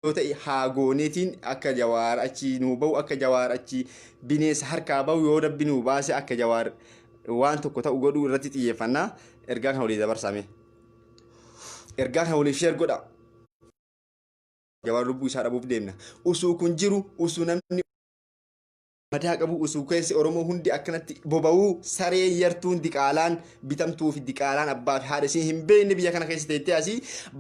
ta'e haa gooneetiin akka Jawaar achi nuu bahu akka Jawaar achi bineensa harkaa bahu yoo Rabbi nuu baase akka Jawaar waan tokko ta'u godhuu irratti xiyyeeffannaa ergaa kana walii dabarsame. Ergaa kana waliif sheer godha. Jawaar lubbuu isaa dhabuuf deemna. Usuu kun jiru usuu namni madaa qabu usuu keessi Oromoo hundi akkanatti boba'uu saree yartuun diqaalaan bitamtuu fi diqaalaan abbaa fi haadha isii hin beekne biyya kana keessa teettee asii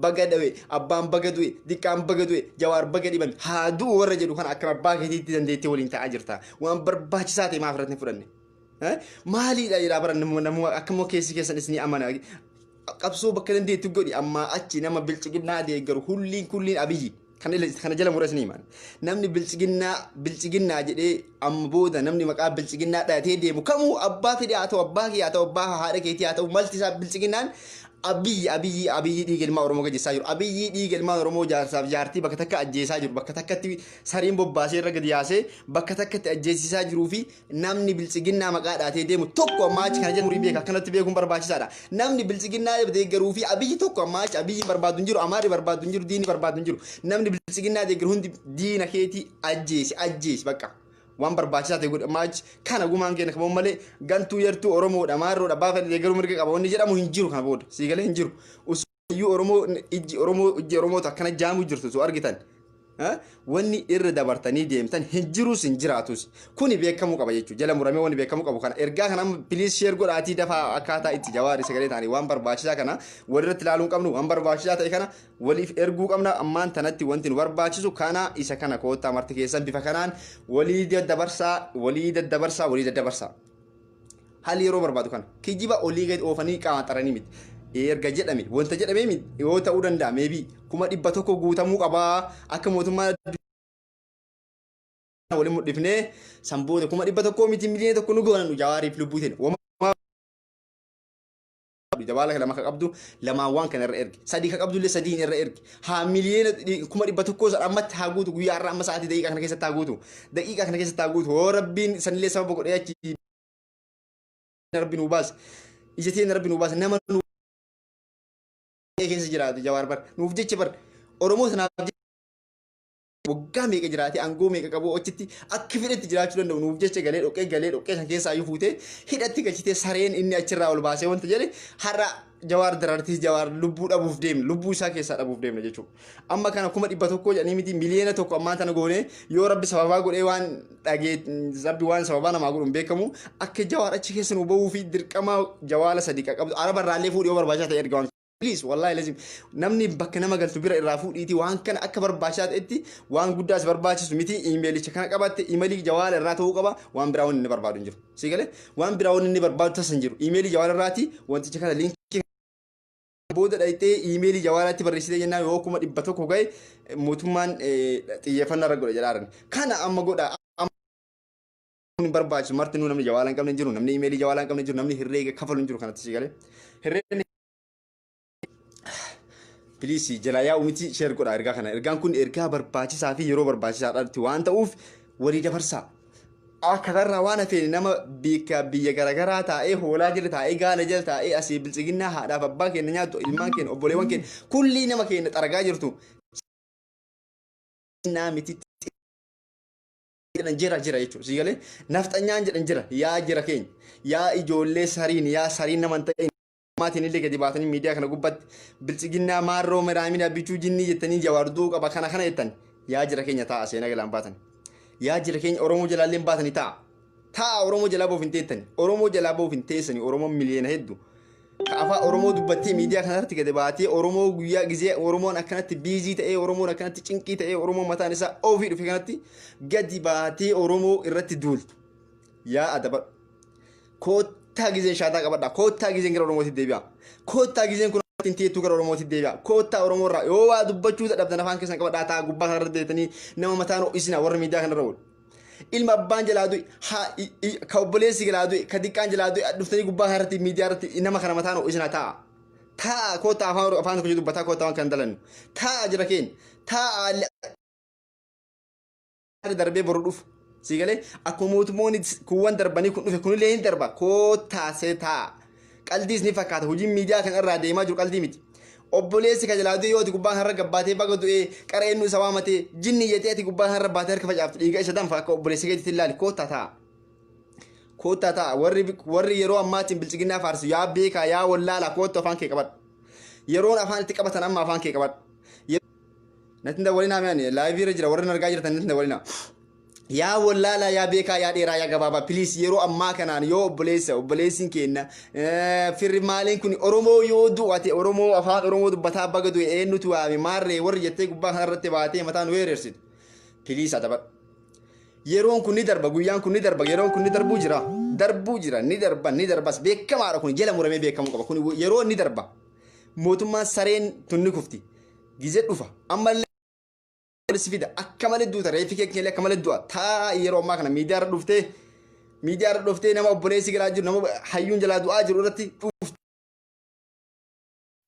baga dhawe abbaan baga du'e diqqaan baga du'e Jawaar baga dhiban haa du'u warra jedhu kana akka abbaa keetiitti dandeettee waliin ta'aa jirta. Waan barbaachisaa ta'e maaf irratti fudhanne. Maaliidha jedhaa bara namuma akkamoo keessi keessanis ni amana. Qabsoo bakka dandeetti godhi amma achi nama bilchiginnaa deeggaru kulliin abiyyi. Kana jala murasni man namni bilchiginnaa jedhee amma booda namni maqaa bilchiginnaa dhaatee deemu kamuu abbaa fedhe haa ta'u abbaa kee haa ta'u abbaa haadha keetii haa ta'u malti isaa bilchiginnaan abiyyi dhiiga ilmaa Oromoo gaggeessaa jiru. Abiyyi dhiiga ilmaa Oromoo jaarsaaf jaartii bakka takka ajjeesaa jiru. Bakka takkatti sariin bobbaasee irra gadi yaasee bakka takkatti ajjeesisaa jiruu fi namni bilchiginnaa maqaa dhaatee deemu tokko ammaa achi kana jedhu beeka. Akkanatti beekuun barbaachisaadha. Namni bilchiginnaa deeggaruu fi abiyyi tokko ammaa achi abiyyi barbaadu hin jiru, amaarri barbaadu hin jiru, diini barbaadu hin jiru. Namni bilchiginnaa deeggaru hundi diina keetii ajjeesi bakka. Waan barbaachisaa ta'e godha maachi kana gumaan keenya qabamu malee gantuu yartuu Oromoodha maarroodha baafate deeggaruu mirga qaba wanni jedhamu hin jiru kana booda siigalee hin jiru. Usuyyuu ijji Oromoota akkana jaamuu jirtu su argitan. Wanni irra dabartanii deemtan hin jirus hin jiraatus kuni beekamuu qaba jechuudha. Jala muramee wanni beekamuu qabu kana ergaa kana piliis sheer godhaatii dafaa akkaataa itti Jawaar sagalee ta'anii waan barbaachisaa kana walirratti ilaaluu qabnu waan barbaachisaa ta'e kana waliif erguu qabna ammaan tanatti wanti nu barbaachisu kana isa kana koottaa marti keessan bifa kanaan walii daddabarsaa hali yeroo barbaadu kana kijiba olii gadi oofanii qaamaxaranii miti. Erga jedhame wanta jedhamee miti yoo ta'uu danda'a meebii 100 guutamuu qabaa akka mootummaa waliin mudhifnee sanboota 100 miti miliyoona 1 nu goonan Jawaariif lubbuu ta'e. Jawaala lama ka qabdu lamaan waan kana irra ergi sadii ka qabdu illee sadiin irra ergi haa miliyoona 100 sadhammatti haa guutu guyyaa irraa amma sa'aatii daqiiqaa kana keessatti haa guutu hoo Rabbiin sanillee sababa godhee achi Rabbi nu baase ijjateen Rabbi nu baase nama keessa jiraatu Jawaar bar nuuf jecha bar Oromoo sanaaf waggaa meeqa jiraate aangoo meeqa qabu achitti akka fedhetti jiraachuu danda'u nuuf jecha galee dhoqqee san keessaa iyyuu fuutee hidhatti galchitee sareen inni achirraa ol baasee wanta jedhe har'a Jawaar darartiis Jawaar lubbuu dhabuuf deemne lubbuu isaa keessaa dhabuuf deemne jechuudha. Amma kana 100 jedhanii miti miliyoona 1 ammaan tana goone yoo Rabbi sababaa godhee waan Rabbi waan sababaa namaa godhuun beekamu akka Jawaar achi keessa nu bahuu fi dirqama Jawaala sadiqa qabdu arabarraallee fuudhee barbaachisaa ta'e erga Please, wallahi lazim. Namni bakka nama galtu bira irraa fuudhiiti waan kana akka barbaachisaa ta'etti waan guddaas barbaachisu miti iimeelicha kana qabatte iimeelii Jawaala irraa ta'uu qaba waan biraa inni barbaadu hin jiru. Siigalee waan biraa inni barbaadu tas hin jiru. Iimeelii Jawaala irraati wanticha kana liinkii booda dhayitee iimeelii Jawaalaatti barreessitee jennaan yoo 100 gahe mootummaan xiyyeeffannaa irra godha jedhaaran. Kana amma godha barbaachisu marti nu namni Jawaala hin qabne jiru namni iimeelii Jawaala hin qabne jiru namni herreega kafalu hin jiru kanatti siigalee. Herreegni Please jala yaa umiti share godha ergaa kana ergaan kun ergaa barbaachisaa fi yeroo barbaachisaadhaatti waan ta'uuf walii dabarsaa. Akka garraa waan hafeen nama biyya garaagaraa taa'ee hoolaa jira taa'ee gaala jala taa'ee asii bilchiginnaa haadhaaf abbaa keenya nyaattu ilmaan keenya obboleewwan keenya kulli nama keenya xaragaa jirtu. Naamiti jira jechuudha siigalee nafxanyaan jedhan jira yaa jira keenya yaa ijoollee sariin nama ta'e. Maatiin illee gadi baatanii miidiyaa kana gubbatti bilchiginnaa maarroo miraamina bichuu jinnii jettanii Jawaarduu qaba kana jettan yaa jira keenya taa'a seenaa galaan baatan yaa jira keenya Oromoo jalaalleen baatanii taa'a Oromoo jalaa boof hin teettani Oromoo jalaa boof hin teessani Oromoon miliyoona hedduu ka afaan Oromoo dubbattee miidiyaa kanarratti gadi baatee Oromoo guyyaa gizee Oromoon akkanatti biizii ta'ee Oromoon akkanatti cinqii ta'ee Oromoon mataan isaa ofii dhufe kanatti gadi baatee Oromoo irratti duultu yaa adaba Kota gizeen shaataa qabadha. Kota gizeen gara Oromootti deebi'a. Kota gizeen kun tinteetu gara Oromootti deebi'a. Kota Oromoo irraa yoo waa dubbachuu dadhabdan afaan keessan qabadhaa ta'a gubbaa kanarra deetanii nama mataan ho'isina warra miidiyaa kanarra oolu. Ilma abbaan jalaa du'i ka obboleessi jalaa du'i ka diqqaan jalaa du'i dhuftanii gubbaa kanarratti miidiyaa irratti nama kana mataan ho'isina ta'a. Ta'a kota afaan tokko dubbataa kota waan kan dalannu. Ta'a jira keenya. Ta'a darbee boru dhufu. Siigalee akkuma mootummoonni kuuwwan darbanii kun dhufe kunillee hin darba kootaa seetaa qaldiis ni fakkaata hojiin miidiyaa kan irraa deemaa jiru qaldii miti obboleessi ka jalaa du'e yoo ati gubbaan har'a gabbaatee baga du'e qareennu isa waamatee jinni yeetee ati gubbaan har'a baatee harka facaaftu dhiiga isa danfa akka obboleessi keetitti ilaali koottaa ta'a. Koottaa ta'a warri yeroo ammaatiin bilchiginaa faarsu yaa beekaa yaa wallaala koottu afaan kee qabadhu. Yeroon afaan itti qabatan amma afaan kee qabadhu. Natti dawalinaa mi'aan laayivii irra jira warri argaa jirtan natti dawalinaa. Yaa wallaala yaa beekaa yaa dheeraa yaa gabaabaa piliis yeroo ammaa kanaan yoo obboleessiin kenna firri maaliin kun Oromoo yoo du'ate Oromoo afaan Oromoo dubbataa baga du'e eenyutu waame maarree warri jettee gubbaa kanarratti baatee mataan weerarsitu piliis adaba. Yeroon kun ni darba guyyaan kun ni darba yeroon kun ni darbuu jira ni darbas beekamaadha kun jala muramee beekamuu qaba kun yeroo ni darba mootummaan sareen tunni kufti gizee dhufa ammallee sifida akka malee duuta reefi keekkeelee akka malee du'a taa yeroo ammaa kana miidiyaa irra dhuftee nama obboleessi galaa jiru nama hayyuun jalaa du'aa jiru irratti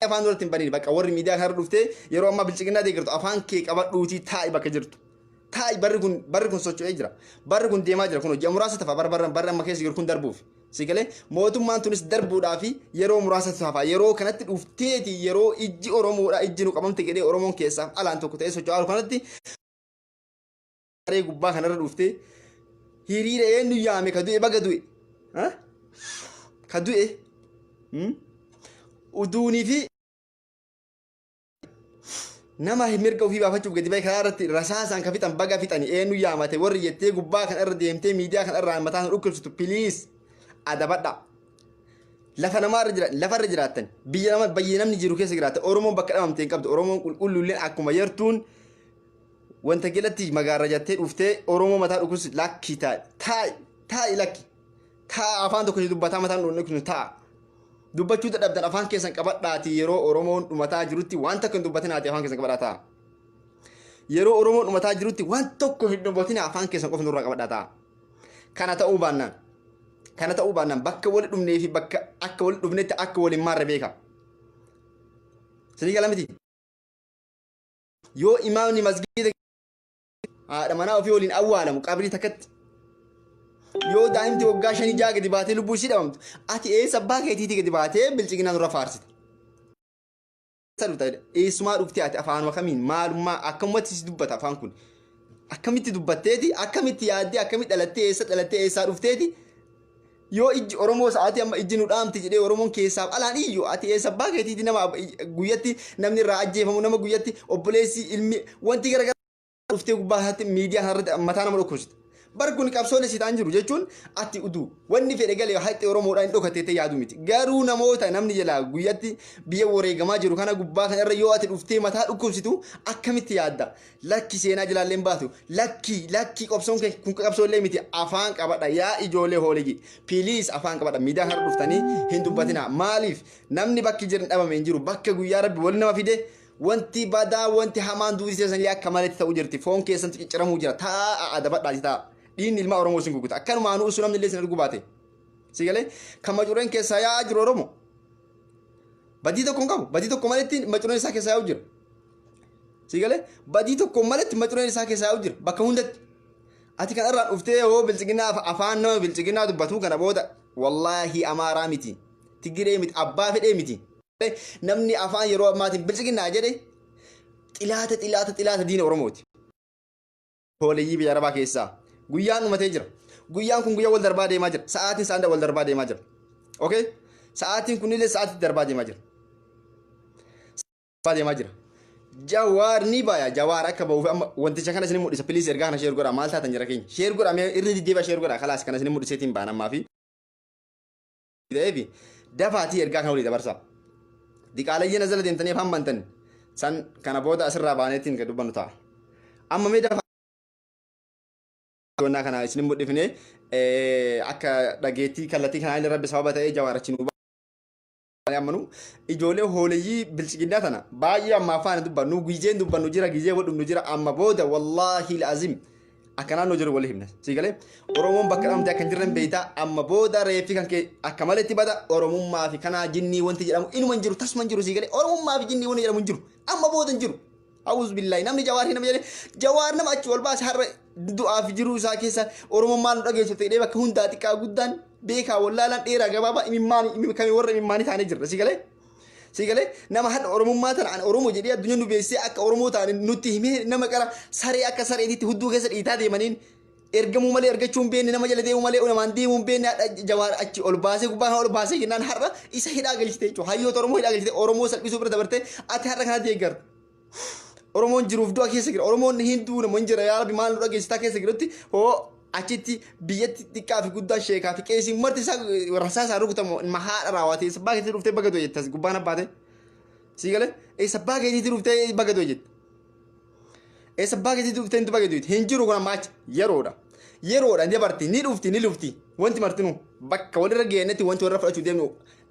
afaan duratti hin baniin bakka warri miidiyaa kana irra dhuftee yeroo ammaa bilchiginaa deeggartu afaan kee qabadhuutii taa'i bakka jirtu taa'i barri kun socho'ee jira barri kun deemaa jira kun ji'a muraasa tafa barri amma keessa jiru kun darbuuf sigalee mootummaan tunis darbuudhaaf yeroo muraasa tafa yeroo kanatti dhufteeti yeroo ijji Oromoodha ijji nu qabamte jedhee Oromoon keessaaf alaan tokko ta'ee socho'aa kanatti aree gubbaa kanarra dhuftee hiriira eenyu yaame ka du'e baga du'e ka du'e uduunii fi nama mirga ofii baafachuuf gadi ba'e karaa irratti rasaasaan ka fixan baga fixani eenyu yaamate warri jettee gubbaa kanarra deemtee miidiyaa kanarraa mataan dhukkubsitu piliis adabadha. Lafarra jiraattan biyya namni jiru keessa jiraatan Oromoon bakka dhabamtee hin qabdu Oromoon qulqulluulleen akkuma yartuun wanta jalatti magaarra jettee dhuftee Oromoo mataa dhukkubsi lakki taa'i lakki taa afaan tokko dubbataa mataan dhuunfee kun taa dubbachuu dadhabdan afaan keessan qabadhaati yeroo Oromoon dhumataa jirutti waan tokko hin dubbatin ati afaan keessan qabadhaa ta'a. Yeroo Oromoon dhumataa jirutti waan tokko hin dubbatin afaan keessan qofa nurraa qabadhaa ta'a. Kana ta'uu baannaan bakka wali dhumnee fi bakka akka wali dhufnetti akka waliin maarra beeka. Sanii galamiti. Yoo imaamni masgiida haadha manaa ofii waliin awwaalamu qabrii takkatti. Yoo daa'imti waggaa 5 6 gadi baatee lubbuu ishii dhabamtu ati eessa abbaa keetiitii gadi baatee bilchiginaan nurra faarsite. Eessumaa dhuftee ati afaanuma kamiin maalummaa akkamatti si dubbata afaan kun akkamitti dubbatteeti akkamitti yaaddee akkamitti dhalattee eessaa dhufteeti. Yoo ijji Oromoo sa'aatii amma ijji nu dhaamti jedhee Oromoon keessaaf alaan iyyuu ati eessa abbaa keetiitii nama guyyatti namni irraa ajjeefamu nama guyyatti obboleessi ilmi wanti garaagaraa dhuftee gubbaa isaatti miidiyaa kanarratti mataa nama dhukkubsite. Barri kun qabsoolee sitaan jiru jechuun ati uduu wanni fedhe galee haxxee Oromoodhaan dhokatee yaadu miti. Garuu namoota namni jalaa guyyatti biyya wareegamaa jiru kana gubbaa kanarra yoo ati dhuftee mataa dhukkubsitu akkamitti yaadda? Lakki seenaa jalaallee hin baatu. Lakki qabsoon kun qabsoolee miti afaan qabadha yaa ijoollee hooleegi. Piliis afaan qabadha miidiyaa kana dhuftanii hin dubbatina. Maaliif namni bakki jiran dhabame hin jiru bakka guyyaa rabbi wal nama fide wanti badaa wanti hamaan duuti keessanii akka maletti ta'uu jirti foon keessatti cicciramuu jira taa'a adabadhaati taa'a. Dhiin ilma Oromoo sin guguta akkanumaan usu namni illee sin argu baate sigalee kan macureen keessaa yaa jiru Oromoo badii tokko hin qabu badii tokko maletti macureen isaa keessaa yaa'u jira sigalee badii tokko maletti macureen isaa keessaa yaa'u jira bakka hundatti ati kan irraan dhuftee yoo bilchiginaa afaan nama bilchiginaa dubbatu kana booda wallaahi amaaraa miti tigiree miti abbaa fedhee miti namni afaan yeroo ammaatiin bilchiginaa jedhe xilaata diina Oromooti hooleyyii biyya Arabaa keessaa. Guyyaan dhumatee jira. Guyyaan kun guyyaa wal darbaa deemaa jira. Sa'aatiin saanda wal darbaa deemaa jira. Okay? Sa'aatiin kunillee sa'aatii darbaa deemaa jira. Jawaar ni baya jawaar akka bahuuf amma wanticha kana isin mul'isa please ergaa kana share godhaa maal taatan jira keenya. Share godhaa mee irri diddeeba share godhaa kalaas kana isin mul'iseetiin baan ammaa fi deebi dafaatii ergaa kana walii dabarsaa. Diqaalayyiin azala deemtanii afaan bantan san kana booda asirraa baaneetiin gad dubbannu ta'a. Amma mee dafa Dona kana isin mul'ifne akka dhageettii kallattii kanaa illee rabbi sababa ta'ee jawaarachi nu amanu ijoollee hooleyyii bilchiginaa tana baay'ee amma afaan dubbannu gizeen dubbannu jira gizee wadhumnu jira amma booda wallaahi alazim akka naannoo jiru wali himna sigalee Oromoon bakka dhamtee akka hin jirren beeytaa amma booda reeffi kan kee akka maletti bada Oromummaa fi kanaa jinnii wanti jedhamu inuma hin jiru tasuma hin jiru sigalee Oromummaa fi jinnii wanti jedhamu hin jiru amma booda hin jiru. Awuz billahi namni jawaar nama jedhe jawaar nama achi wal baase har'a du'aa fi jiruu isaa keessa Oromummaan nu dhageessifte jedhee bakka hundaa xiqqaa guddaan beekaa wallaalaan dheeraa gabaabaa imimmaanii kamii warra imimmaanii taanee jirra sigalee سيقالي نما حد أورمو ما تن عن أورمو جديد الدنيا نبيسي أك أورمو تان نتهمه نما كلا سري أك سري دي تهدو كسر إيتادي منين ergamu male ergachuun beenne nama jala deemu male unamaan deemuun beenne jawaar achi ol baasee gubbaan ol baasee jennaan har'a isa hidhaa galchite jechuudha hayyoota Oromoo hidhaa galchite Oromoo salphisuu bira dabarte ati har'a kanatti eeggarta Oromoon jiruuf du'a keessa jira Oromoon hinduu nama hin jira yaa rabbi maal nu dhageessitaa keessa jirutti hoo achitti biyyatti xiqqaa fi guddaa sheekaa fi qeesiin marti isaa rasaa isaa rukutamu mahaadha raawwatee sabbaa keetti dhuftee baga du'a jettas gubbaan abbaate siigale sabbaa keetti dhuftee baga du'a jette sabbaa keetti dhuftee baga du'a hin jiru kun amma achi yeroodha ni lufti wanti martinu bakka walirra geennetti wanti warra fudhachuu deemnu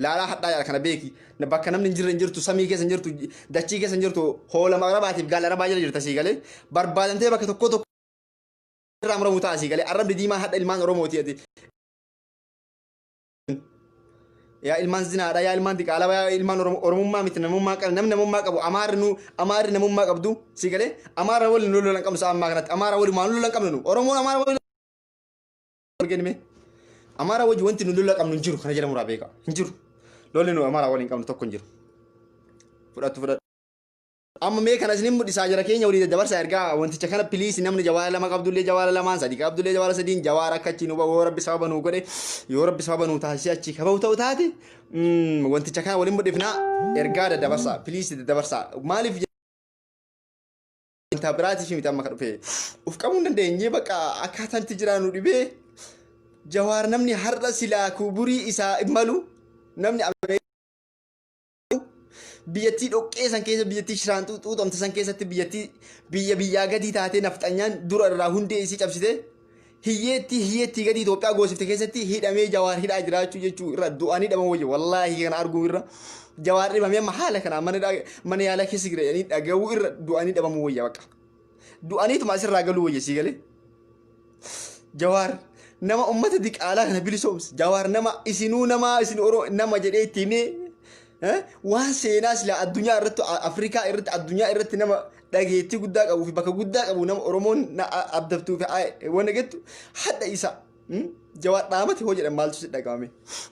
laalaa hadhaa kana beeki bakka namni hin jirtu samii keessa hin jirtu dachii keessa hin jirtu hoola maqrabaatiif gaala rabaa jala jirta siigale barbaadamtee bakka tokko irraa muramu ta'a siigale arrabni diimaa hadha ilmaan Oromooti ati yaa ilmaan zinaadha yaa ilmaan diqaalaa yaa ilmaan Oromummaa miti namummaa qabu namni namummaa qabu amaarri namummaa qabdu siigale amaara waliin lolan qabnu sa'a ammaa kanatti amaara waliin maan lolan qabnu Oromoon amaara waliin arginu amara wajji wanti nu lola qabnu jiru kana jedhamu rabeeka hinjiru lolli nu amara waliin qabnu tokko hinjiru fudhatu amma mee kana isin mudhisaa jira keenya walii dabarsa ergaa wanticha kana please namni jawaara lama qabdullee jawaara lamaan sadii qabdullee jawaara sadiin jawaara akkachi nu yoo rabbi sababa nu godhe yoo rabbi sababa nu taasisi achi kabau ta'u taate wanticha kana waliin mudhifnaa ergaa dabarsa please dabarsa maaliif inta biraati fi mitamma kadhufe uf qabuun dandeenye bakka akkaataan itti jiraanu dhibee jawaar namni har'a silaa kuburii isaa imalu namni biyyattii dhoqqee san keessa biyyattii shiraan xuuxamte san keessatti biyyaa gadii taatee nafxanyaan dura irraa hundee isii cabsite hiyyeetti gadii Itoophiyaa goosifte keessatti hidhamee jawaar hidhaa jiraachuu jechuu irra du'anii dhaban wayya wallaahi kana arguu irra jawaar dhibamee amma haala kana mana yaala keessa jiranii dhaga'uu irra du'anii dhabamu wayya bakka du'aniituma asirraa galuu wayya sii galee jawaar nama ummata diqaalaa kana bilisoomse jawaar nama isinuu nama jedhee itti himee waan seenaa sila addunyaa irratti Afrikaa irratti addunyaa irratti nama dhageettii guddaa qabuu fi bakka guddaa qabu nama Oromoon abdabtuu fi waan gettu hadda isa jawaar dhaamate hoo jedhan maaltu si dhagahame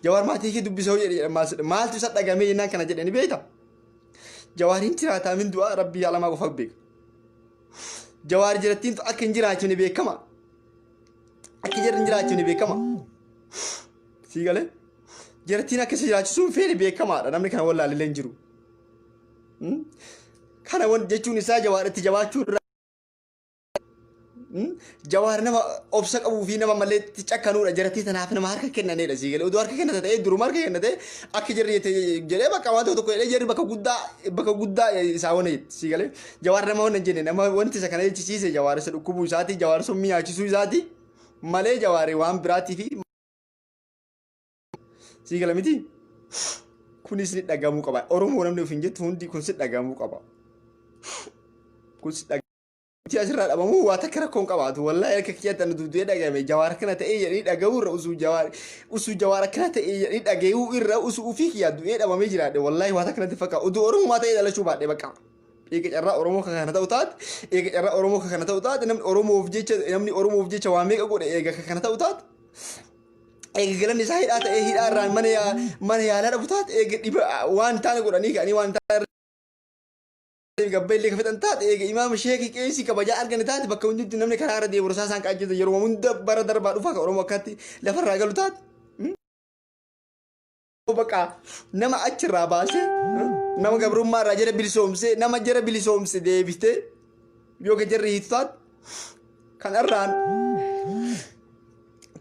jawaar maatii kee dubbise hoo jedhan maaltu isa dhagahame jennaan kana jedhani beekta jawaariin jiraataa min du'a rabbii alamaa qofa beeka jawaar jirattiin akka hin jiraachifne beekama akka jarri hin jiraachifne beekama sii galee jarattiin akka jiraachisuun feene beekamaadha namni kana wallaallee hin jiru kana jechuun isaa jawaaritti jabaachuu irraa jawaar nama obsa qabuu fi nama malee cakkanuudha jarattii tanaaf nama harka kennaneedha sii galee oduu harka kennata ta'ee duruma harka kennate akka jarri jedhee bakka waan tokko jedhee jarri bakka guddaa isaa wana sii galee jawaar nama wana jenne nama wanti isa kana jechisiise jawaar isa dhukkubuu isaati jawaar sun mi'aachisuu isaati malee jawaaree waan biraatii fi sii galee miti kunis ni dhagamuu qaba Oromoo namni ofiin jettu hundi kun si dhagamuu qaba kun si dhagamuu asirraa dhabamuu waa takka rakkoon qabaatu wallaahi akka kiyyatan duudee dhagame jawaar kana ta'ee jedhanii dhagahuu irra usuu jawaar akkana ta'ee jedhanii dhagahuu irra usuu ufii kiyyaa du'ee dhabamee jiraadhe wallaahi waa takka natti fakkaata oduu Oromoo ta'ee dhalachuu baadhee bakka eega carraa Oromoo kana ta'u taate namni Oromoof jecha waa meeqa godhe eega kana ta'u taate eega galanni isaa hidhaa ta'ee hidhaa irraan mana yaalaa dhabu taate eega dhiba waan taane godhanii ka'anii waan taane gabbeellee kafetan taate eega imaama sheekii qeesii kabajaa argane taate bakka hunditti namni karaa irra deemu rasaa isaan qaajjata yeroo hunda bara darbaa dhufaa ka Oromoo akkatti lafarraa galu taate bakka nama achirraa baasee nama gabrummaa irraa jara bilisoomsee nama jara bilisoomse deebistee yookaan jarri hiitu taate kanarraan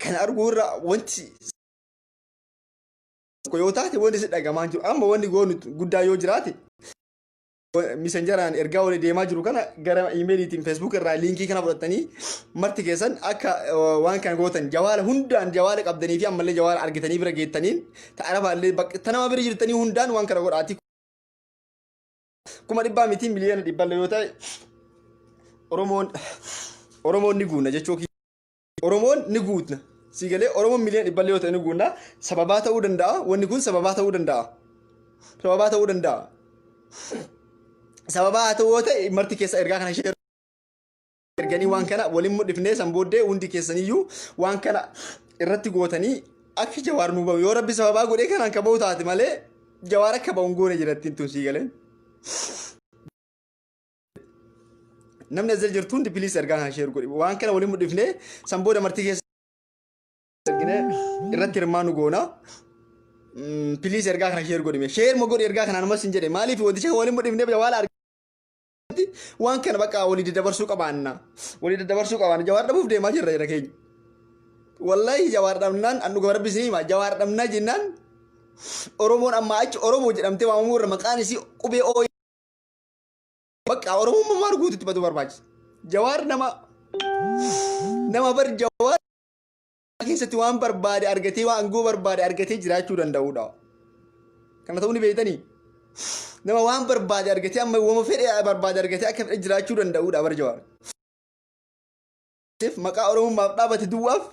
kan arguu irra wanti yoo taate wanti si dhagamaa jiru amma wanti goonu guddaa yoo jiraate messengeraan ergaa walii deemaa jiru kana gara emailiitiin Facebook irraa liinkii kana fudhatanii marti keessan akka waan kana gootan jawaala hundaan jawaala qabdanii fi ammallee jawaala argitanii bira geettaniin ta'ara baallee tanama bira jirtanii hundaan waan kana godhaati kuma dhibbaa miti miliyoona dhibba yoo ta'e Oromoon ni guuna jechuun Oromoon ni guutna sii galee Oromoon miliyoona dhibba yoo ta'e ni guuna sababaa ta'uu danda'a wanni kun sababaa ta'uu danda'a sababaa ta'uu ta'e marti keessa ergaa kana ishee erganii waan kana waliin mudhifnee san booddee hundi keessaniyyuu waan kana irratti gootanii akka jawaar nu bahu yoo rabbi sababaa godhee kanaan kaba'u taate malee jawaar akka ba'uun jirattiin tun sii galeen. Namni azal jirtuun dibiliis ergaa kan sheeru godhi waan kana waliin mudhifnee sanbooda martii keessa argine irratti hirmaanu goona. Biliis ergaa kana sheeru godhime sheer mo godhi ergaa kana namas hin jedhe maaliif wadicha waliin mudhifnee jawaala argite waan kana bakka walii dabarsuu qabaanna walii dabarsuu qabaanna jawaar dhabuuf deemaa jirra jira keenya. Wallahi jawaar dhabnaan annu gabar bisii ma jawaar dhabnaa jennaan Oromoon amma achi Oromoo jedhamtee waamamuu irra maqaan isii qubee oo bakka Oromoo mammaar guututti badu barbaachisa. Jawaar nama bar jawaar keessatti waan barbaade argatee waan angoo barbaade argatee jiraachuu danda'udha. Kana ta'uu ni beektanii nama waan barbaade argatee amma wama fedhe barbaade argatee akka fedhe jiraachuu danda'udha bar jawaar. Maqaa Oromummaaf dhaabate duwwaaf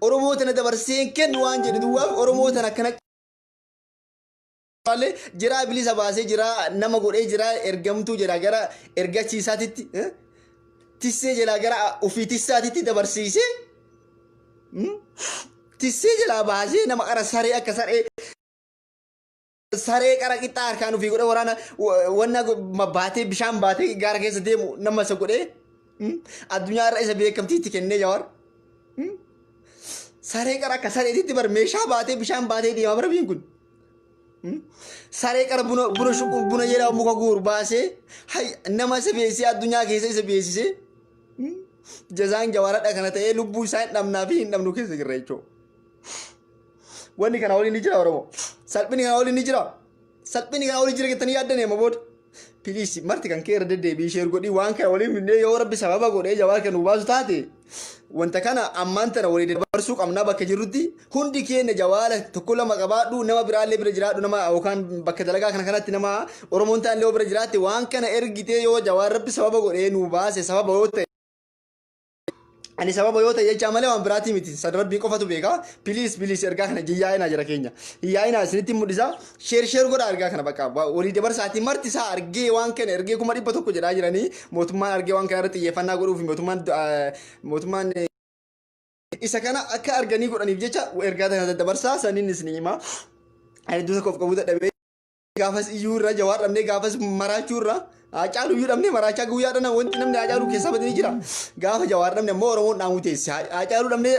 Oromoo tana dabarseen kennu waan jedhu duwwaaf Oromoo tana akkana jira bilisa baasee jira nama godhee jira ergamtuu jira gara ergachiisaatitti tissee jira gara ofii tissaatitti dabarsiisee tissee jira baasee nama qara saree akka saree qara qixxaa harkaan ofii godhe waraana wanna baatee bishaan baatee gaara keessa deemu nama isa godhee addunyaa irra isa beekamtiitti kennee jawaar. Saree qara akka sareetitti bar meeshaa baatee bishaan baatee deemaa bara biin kun. Saree qara buna jedhaa muka guuru baasee nama isa beeksisee addunyaa keessa isa beeksisee jazaan jawaaradha kana ta'ee lubbuu isaa hin dhabnaa fi hin dhabnu keessa jirra jechuudha. Wanni kana waliin ni jira Oromoo. Salphini kana waliin ni jira. Salphini kana waliin jira jettanii yaaddan eema booda. Piliis marti kan kee irra deddeebii sheer godhii waan kana waliin minnee yoo rabbi sababa godhee jawaar kan nu baasu taate wanta kana ammaan tana walii dabarsuu qabnaa bakka jirrutti hundi keenya jawaala tokko lama qabaadhu nama biraallee bira jiraadhu nama yookaan bakka dalagaa kana kanatti nama Oromoon ta'anlee bira jiraatte waan kana ergitee yoo jawaar rabbi sababa godhee nu baase sababa yoo ta'e ani sababa yoo ta'e jecha malee waan biraatii miti san rabbii qofatu beeka piliis ergaa kana jiyyaa'inaa jira keenya hiyyaa'inaa isinitti mul'isa sheer godha ergaa kana bakka walii dabarsaatii marti isaa argee waan kana ergee 100 jedhaa jiranii mootummaan argee waan kana irratti xiyyeeffannaa godhuuf mootummaan isa kana akka arganii godhaniif jecha ergaa kana dabarsaa saniin isin hima hedduu tokkoof qabu dadhabee gaafas iyyuu irra jawaar dhabnee gaafas maraachuu irra Acaalu iyyuu dhabnee marachaa guyyaa dhana wanti namni acaalu keessaa badanii jira. Gaafa jawaar dhabne ammoo Oromoon dhaamu teesse. Acaalu dhabnee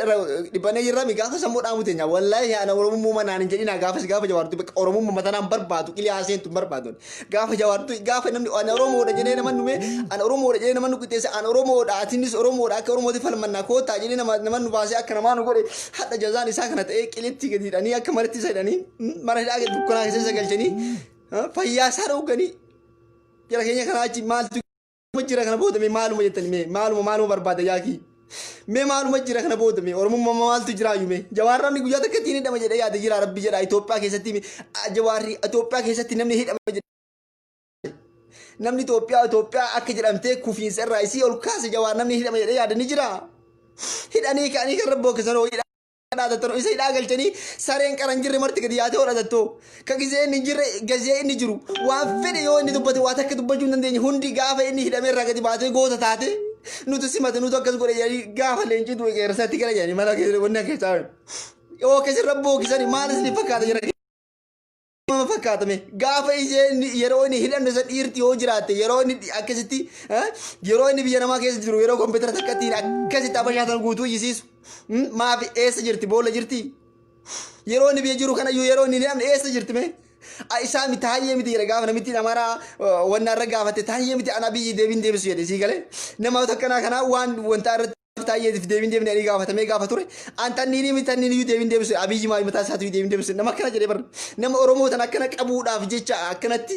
dhibbannee jirra mi gaafa sammuu dhaamu teenya. Wallaahi ana Oromoo manaan hin jedhina gaafas gaafa jawaartu Oromoo matanaan barbaadu qilee haaseentu barbaadu. Gaafa jawaartu gaafa namni ana Oromoodha jedhee nama nume ana Oromoodha jedhee nama nu qixxeesse ana Oromoodha atiinis Oromoodha akka Oromooti falmannaa koottaa jedhee nama nu baasee akka namaa nu godhe hadha jazaan isaa kana ta'ee qileetti gadi hidhanii akka maratti isa hidhanii mara hidhaa dukkanaa keessa isa galchanii fayyaa isaa dhowganii. Jara keenya kana achi maaltu jira kana boodame maaluma jettani maaluma barbaada yaaki maaluma jira kana boodame Oromummaa maaltu jira yume jawaarraan guyyaa takka ittiin hidhama jedhee yaada jira rabbi jedha Itoophiyaa keessatti jawaarri Itoophiyaa keessatti namni hidhama jedhee namni Itoophiyaa akka jedhamtee kufiinsa irraa isii ol kaase jawaar namni hidhama jedhee yaada ni jira hidhanii ka'anii kan rabboo keessan Dato isa hidhaa galchanii sareen qaran jirre marti gadi yaatee hodhatatoo ka gizee inni jirre gazee inni jiru waan fedhe yoo inni dubbate waa takka dubbachuu hin dandeenye hundi gaafa inni hidhamee irraa gadi baatee goota taate nuti simate nuti akkas godhe jedhanii gaafa leencii du'e qeerrasaatti gara jedhanii mana wanna keessaa yoo akkasii rabboo kisanii maalis ni fakkaata jira fakkaatame gaafa yeroo inni hidhamne isa dhiirti yoo jiraatte yeroo inni akkasitti yeroo inni biyya namaa keessa jiru yeroo kompiitara takkatti akkasitti abashaatan guutuu yisiisu maafi eessa jirti boolla jirti yeroo inni biyya jiru kana yeroo inni hidhamne eessa jirti mee isaa miti taayyee miti jedhe gaafa namitti namaraa wanna irra gaafate taayyee miti ana biyyi deebiin deebisu jedhe sii galee nama takkanaa kanaa waan wanta irratti taayyeef deebiin deebine gaafatamee gaafa ture antanniini mitanniini deebiin deebisu abiyyi maa mataa isaatu deebiin deebisu nama akkana jedhee bar nama Oromoo tan akkana qabuudhaaf jecha akkanatti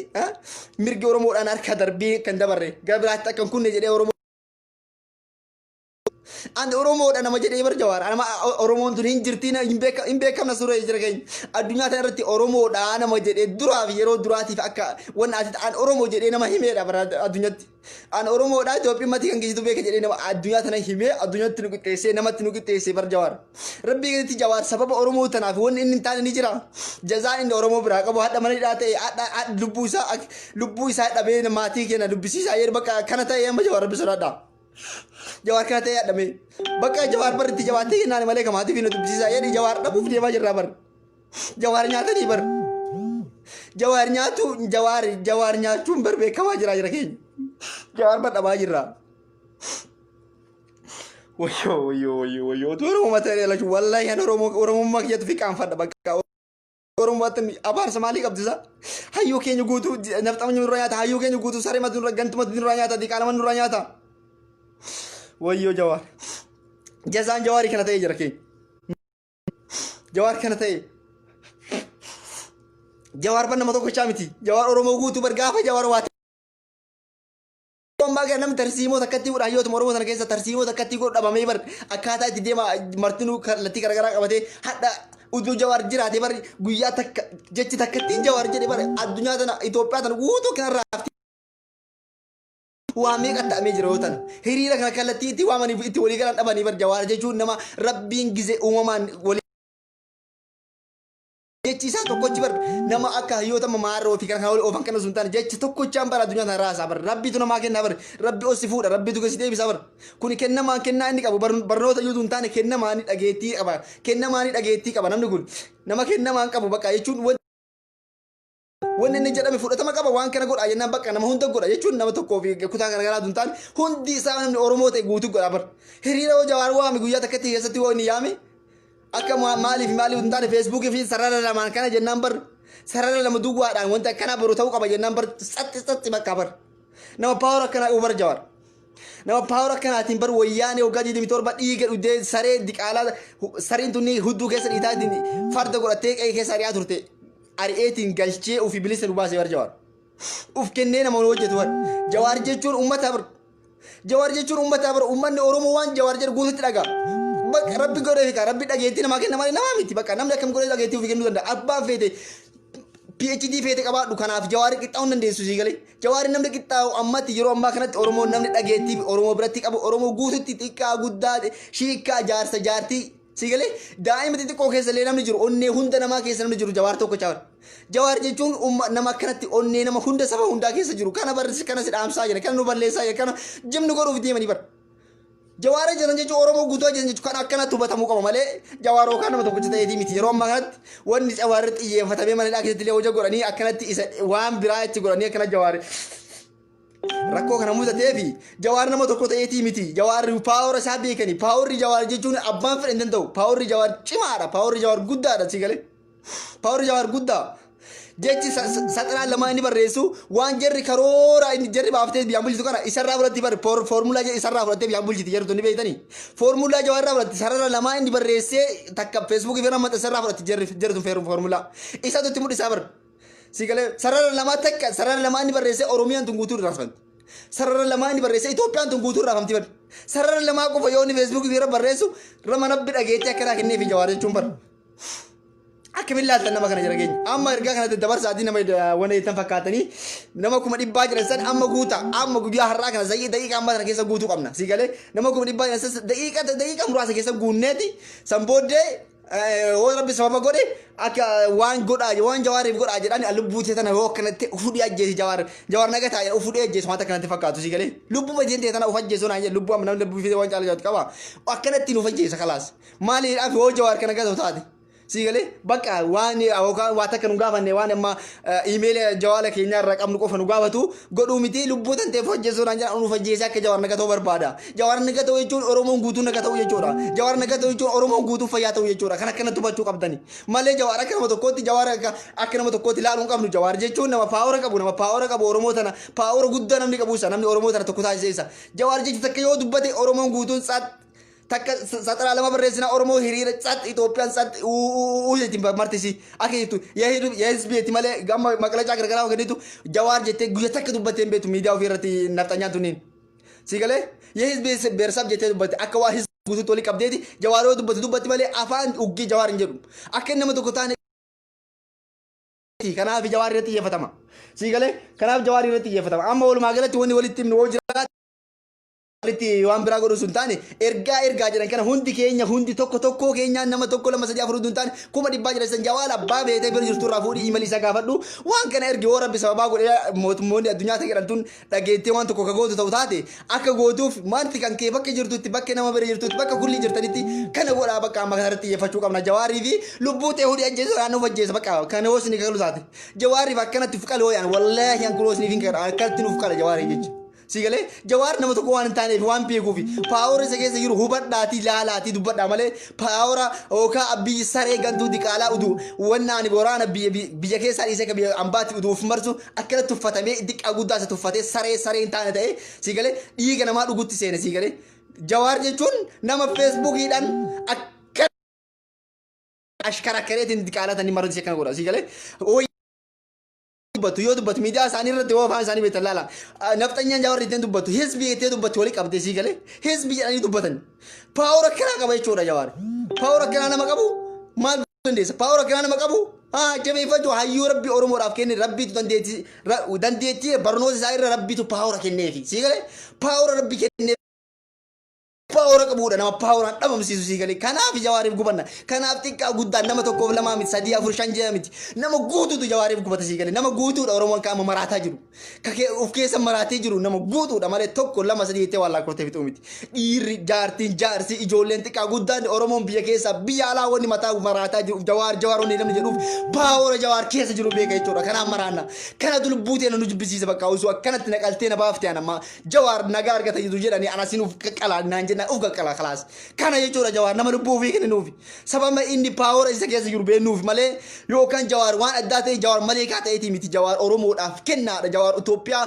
mirgi Oromoodhaan harka darbee kan dabarre gabiraatti akkan kunne jedhee Oromoo and Oromoodha nama jedhee bar jawaar nama Oromoon tun hin jirtiin hin beekamna suuraa jira keenya addunyaa kana irratti Oromoodha nama jedhee duraaf yeroo duraatiif akka wanna ati an Oromoo jedhee nama himeedha bar addunyaatti an Oromoodha Itoophiyaa mati kan geessitu beeka jedhee nama addunyaa tana himee addunyaatti nu qixxeessee namatti nu qixxeessee bar jawaar rabbii gaditti jawaar sababa Oromoo tanaaf wanni inni hin taane ni jira jazaan inni Oromoo biraa qabu hadha mana hidhaa ta'e lubbuu isaa dhabee maatii keenya dubbisiisaa yeroo bakka kana ta'e amma jawaar rabbi sodaadha. Jawaar kana ta'e yaadame bakka jawaar barritti jabaatee naan malee kamaatiif nu dubbisiisaa jedhi jawaar dhabuuf deemaa jirra bar jawaar nyaatanii bar Jawaar nyaachuun beekamaa jira keenya. Jawaar badhamaa jirra. Wayyoo. Oromoo mataa ilaachuu wallahi ani Oromummaa kiyyatu fi qaanfadha bakka. Oromootti abaarsa maalii qabdisa? Hayyuu keenya guutuu nafxamni nurra nyaata. Hayyuu keenya guutuu saree matu nurra gantumatu nurra nyaata. Diqaalama nurra nyaata. Wayyoo Jawaar. Jazaan Jawaarii kana ta'ee jira keenya. Jawaar kana ta'e. Jawaar ban nama tokko miti. Jawaar Oromoo guutuu bargaafa Jawaar waa. Amma gara namni tarsiimoo takkatti godha hayyoota Oromoo sana keessa tarsiimoo takkatti godhu dhabamee bar akkaataa itti deema martinuu kallattii garaagaraa qabatee hadha uduu Jawaar jiraate bar guyyaa takka jechi takkatti Jawaar jedhe bar addunyaa tana Itoophiyaa tana guutuu kanarraa hafti. Waa meeqa ta'amee jira yoo tana hiriira kana kallattii itti waamanii itti walii galan dhabanii bar Jawaar jechuun nama rabbiin gizee uumamaan walii jechi isaa tokkochi bar nama akka hayyoota mamaarroo fi kan wali oofan kana suntaan jechi tokkochaan bara addunyaa tana raasaa bar rabbiitu namaa kenna bar rabbi osi fuudha rabbiitu gasi deebisa bar kun kennaa inni qabu barnoota iyyuu tun taane kennamaa ni dhageettii qaba namni kun nama kennamaa hin qabu bakka jechuun wanni inni jedhame fudhatama qaba waan kana godha jennaan bakka nama hunda godha jechuun nama tokkoo fi kutaa garaagaraa tun taane hundi isaa namni Oromoo ta'e guutuu godha bar hiriira hoo Jawaar waame guyyaa takkatti keessatti hoo inni yaame akka maaliif hundaane Facebook fi sarara lamaan kana jennaan bar sarara lama duwwaadhaan wanta akkana baru ta'uu qaba jennaan bar satti bakka bar nama power akkana ubar Jawaar nama power akkanaatiin bar wayyaanee waggaa 27 dhiiga dhudee saree diqaalaa sareen tunni hudduu keessa dhiitaatiin farda godhattee qe'ee keessa ari'aa turte ari'eetiin galchee ofii bilisa nu baasee bar Jawaar uf kennee nama hojjetu bar Jawaar jechuun uummata bar uummanni Oromoo waan Jawaar jedhu guututti dhagaa bakka rabbi godhee fi rabbi dhageettii namaa kenna malee namaa miti bakka namni akkam godhee dhageettii ofii kennuu danda'a abbaan feete PhD feete qabaadhu kanaaf Jawaar qixxaa'uu dandeessu sii galee Jawaar namni qixxaa'u ammatti yeroo ammaa kanatti Oromoo namni dhageettii Oromoo biratti qabu Oromoo guututti xiqqaa guddaa shiikaa jaarsa jaartii sii galee daa'ima xixiqqoo keessa illee namni jiru onnee hunda namaa keessa namni jiru Jawaar tokko Jawaar. Jawaar jechuun nama akkanatti onnee nama hunda saba hundaa keessa jiru kana barreessi kana si dhaamsaa jira kana nu balleessaa jira kana jimni godhuuf deemanii bara. Jawaar jedhan jechuun Oromoo guutuu jedhan jechuun kan akkanatti hubatamuu qaba malee Jawaar yookaan nama tokko ta'eetii miti yeroo ammaa kanatti wanni Jawaar xiyyeeffatamee mana keessatti illee hojii godhanii akkanatti isa waan biraa itti godhanii akkana Jawaar rakkoo kana mudatee fi Jawaar nama tokko ta'eetii miti Jawaar paawura isaa beekanii paawurri Jawaar jechuun abbaan fedhe hin danda'u paawurri Jawaar cimaadha paawurri Jawaar guddaadha si galee paawurri Jawaar guddaa. Jechi saxinaan lama inni barreessu waan jarri karoora inni jarri baaftee biyyaan bulchitu kana isarraa fudhatti bar foormulaa isarraa fudhattee biyyaan bulchiti jarri tonni beeytanii foormulaa Jawaarraa fudhatti sarara lama inni barreessee takka Facebook fi nama isarraa fudhatti jarri tun foormulaa isa tutti mudhisaa bar si galee sarara lama inni barreessee Oromiyaan tun guutuu raafamti sarara lama inni barreessee Itoophiyaan tun guutuu raafamti bar sarara lama qofa yoo inni Facebook fi barreessu rama nabbi dhageetti akka kenneef Jawaar jechuun bar. Akkamillaas nama kana jira keenya amma ergaa kanatti dabarsaatii nama wanta ittiin fakkaatanii nama 100 jiran san amma guuta amma guyyaa har'aa kana daqiiqaa amma kana keessa guutuu qabna si galee nama 100 jiran san daqiiqaa muraasa keessa guunneeti san booddee waan rabbi sababa godhe akka waan Jawaariif godhaa jedhani lubbuutee tana yoo akkanatti fudhii ajjeesi Jawaar nagataa fudhii ajjeesu wanta kanatti fakkaatu si galee lubbuma jeentee tana uf ajjeesu naan jedhe lubbuu amma namni lubbuu fi waan caalaa qaba akkanatti nuuf ajjeesa kalaas maaliidhaaf yoo Jawaar kana gatoo taate. Si galee bakka waan takka nu gaafanne waan amma email Jawaala keenya irraa qabnu qofa nu gaafatu godhuu miti lubbuu tantee fajjeessu naan jedhan nu fajjeesee akka Jawaar nagatoo barbaada Jawaar nagatoo jechuun Oromoon guutuu nagatoo jechuudha Jawaar nagatoo jechuun Oromoon guutuu fayyaa ta'uu jechuudha kan akkanatti hubachuu qabdani malee Jawaar akka nama tokkootti Jawaar akka nama tokkootti ilaaluu hin qabnu Jawaar jechuun nama paawura qabu Oromoo tana paawura guddaa namni qabu isa namni Oromoo tana tokko taasiseessa Jawaar jechuun takka yoo dubbate Oromoon guutuun takka saxinaa lama barreessina Oromoo hiriira Itoophiyaan ujetiin martisi akka jettu hizbiyeeti malee gamma maqlacaa garagaraa hoogganitu Jawaar jettee guyya takka dubbatteen beektu miidiyaa ofii irratti nafxanyaan tunniin si galee hizbi beersab jettee dubbatte akka waa hizbi guutuutti olii qabdeeti Jawaar yoo dubbatti malee afaan uggii Jawaar hin jedhu akka nama tokko taane kanaaf Jawaar irratti xiyyeeffatama si galee kanaaf Jawaar irratti xiyyeeffatama amma walumaa galatti wanni walitti himnu Ritti waan biraa godhu sun taane ergaa jedhan kana hundi keenya hundi tokko keenya nama tokko lama sadii afur taane kuma dhibbaa jedhan san jawaal abbaa beetee bira jirtu irraa fuudhii imali isa gaafadhu waan kana ergi yoo rabbi sababaa godhee mootummoonni addunyaa ta'e jedhamtuun dhageettee waan tokko ka gootu ta'u taate akka gootuuf maanti kan kee bakka jirtutti bakka nama bira jirtutti bakka kulli jirtanitti kana godhaa bakka amma kanarratti xiyyeeffachuu qabna jawaarii fi lubbuu ta'e hudhii ajjeesu naannoo fajjeessa bakka kana hoosni galu taate jawaariif akkanatti ufqale hooyaan wallaahi an kun hoosni fin akkanatti ufqale jawaarii jechuudha. Sigale jawar nama tokko waan taane waan beekuufi paawora isa keessa jiru hubadhaati laalaati dubbadha malee paawora oka abbi saree gantuu diqaalaa udu wannaani boraana biyya keessa dhiisee ka biyya ambaatti udu uf marsu akkana tuffatamee diqaa guddaa isa tuffatee saree hin taane ta'e sigale dhiiga namaa dhugutti seene sigale jawar jechuun nama feesbuukiidhaan akka ashkara kareetiin diqaalatan ni marsu kana godha sigale dubbatu yoo dubbatu miidiyaa isaanii irratti yoo afaan isaanii beektan laala nafxanyaan jawarri ittiin dubbatu hizbii itti dubbatu walii qabdee sii galee hizbii jedhanii dubbatan paawora kanaa qaba jechuudha jawaari paawora kanaa nama qabu maal dandeessa paawora kanaa nama qabu jabeeffachuu hayyuu rabbi oromoodhaaf kenne rabbiitu dandeettii barnoota isaa irra rabbiitu paawora kenneefi sii galee paawora rabbi kennee paawora qabuudha nama paawora dhabamsiisu sii galee kanaaf jawaariif gubanna kanaaf xiqqaa guddaan nama tokkoof lamaa miti sadii afur shan ja'a miti nama guutuutu jawaariif gubata sii galee nama guutuudha oromoon kaama maraataa jiru of keessa maraatee jiru nama guutuudha malee tokko lama sadii jettee waan lakkoofte fixuu miti dhiirri jaartiin jaarsi ijoolleen xiqqaa guddaan oromoon biyya keessa biyya alaa wanni mataa maraataa jiru jawaar wanni namni jedhuuf paawora jawaar keessa jiru beeka jechuudha kanaaf maraanna kana dulbuu ta'e nu jibbisiisa bakka osoo akkanatti naqaltee na baaftee anamma jawaar nagaa argata jiru jedhanii anasiin uf qaqqalaan naan jenna uf qaqqala khalaas kana jechuudha jawaar nama lubbuu fi kennuufi sababa inni paawora isa keessa jiru beenuuf malee yookaan jawaar waan addaa ta'e jawaar malee kaa ta'eeti miti jawaar oromoodhaaf kennaadha jawaar Itoophiyaa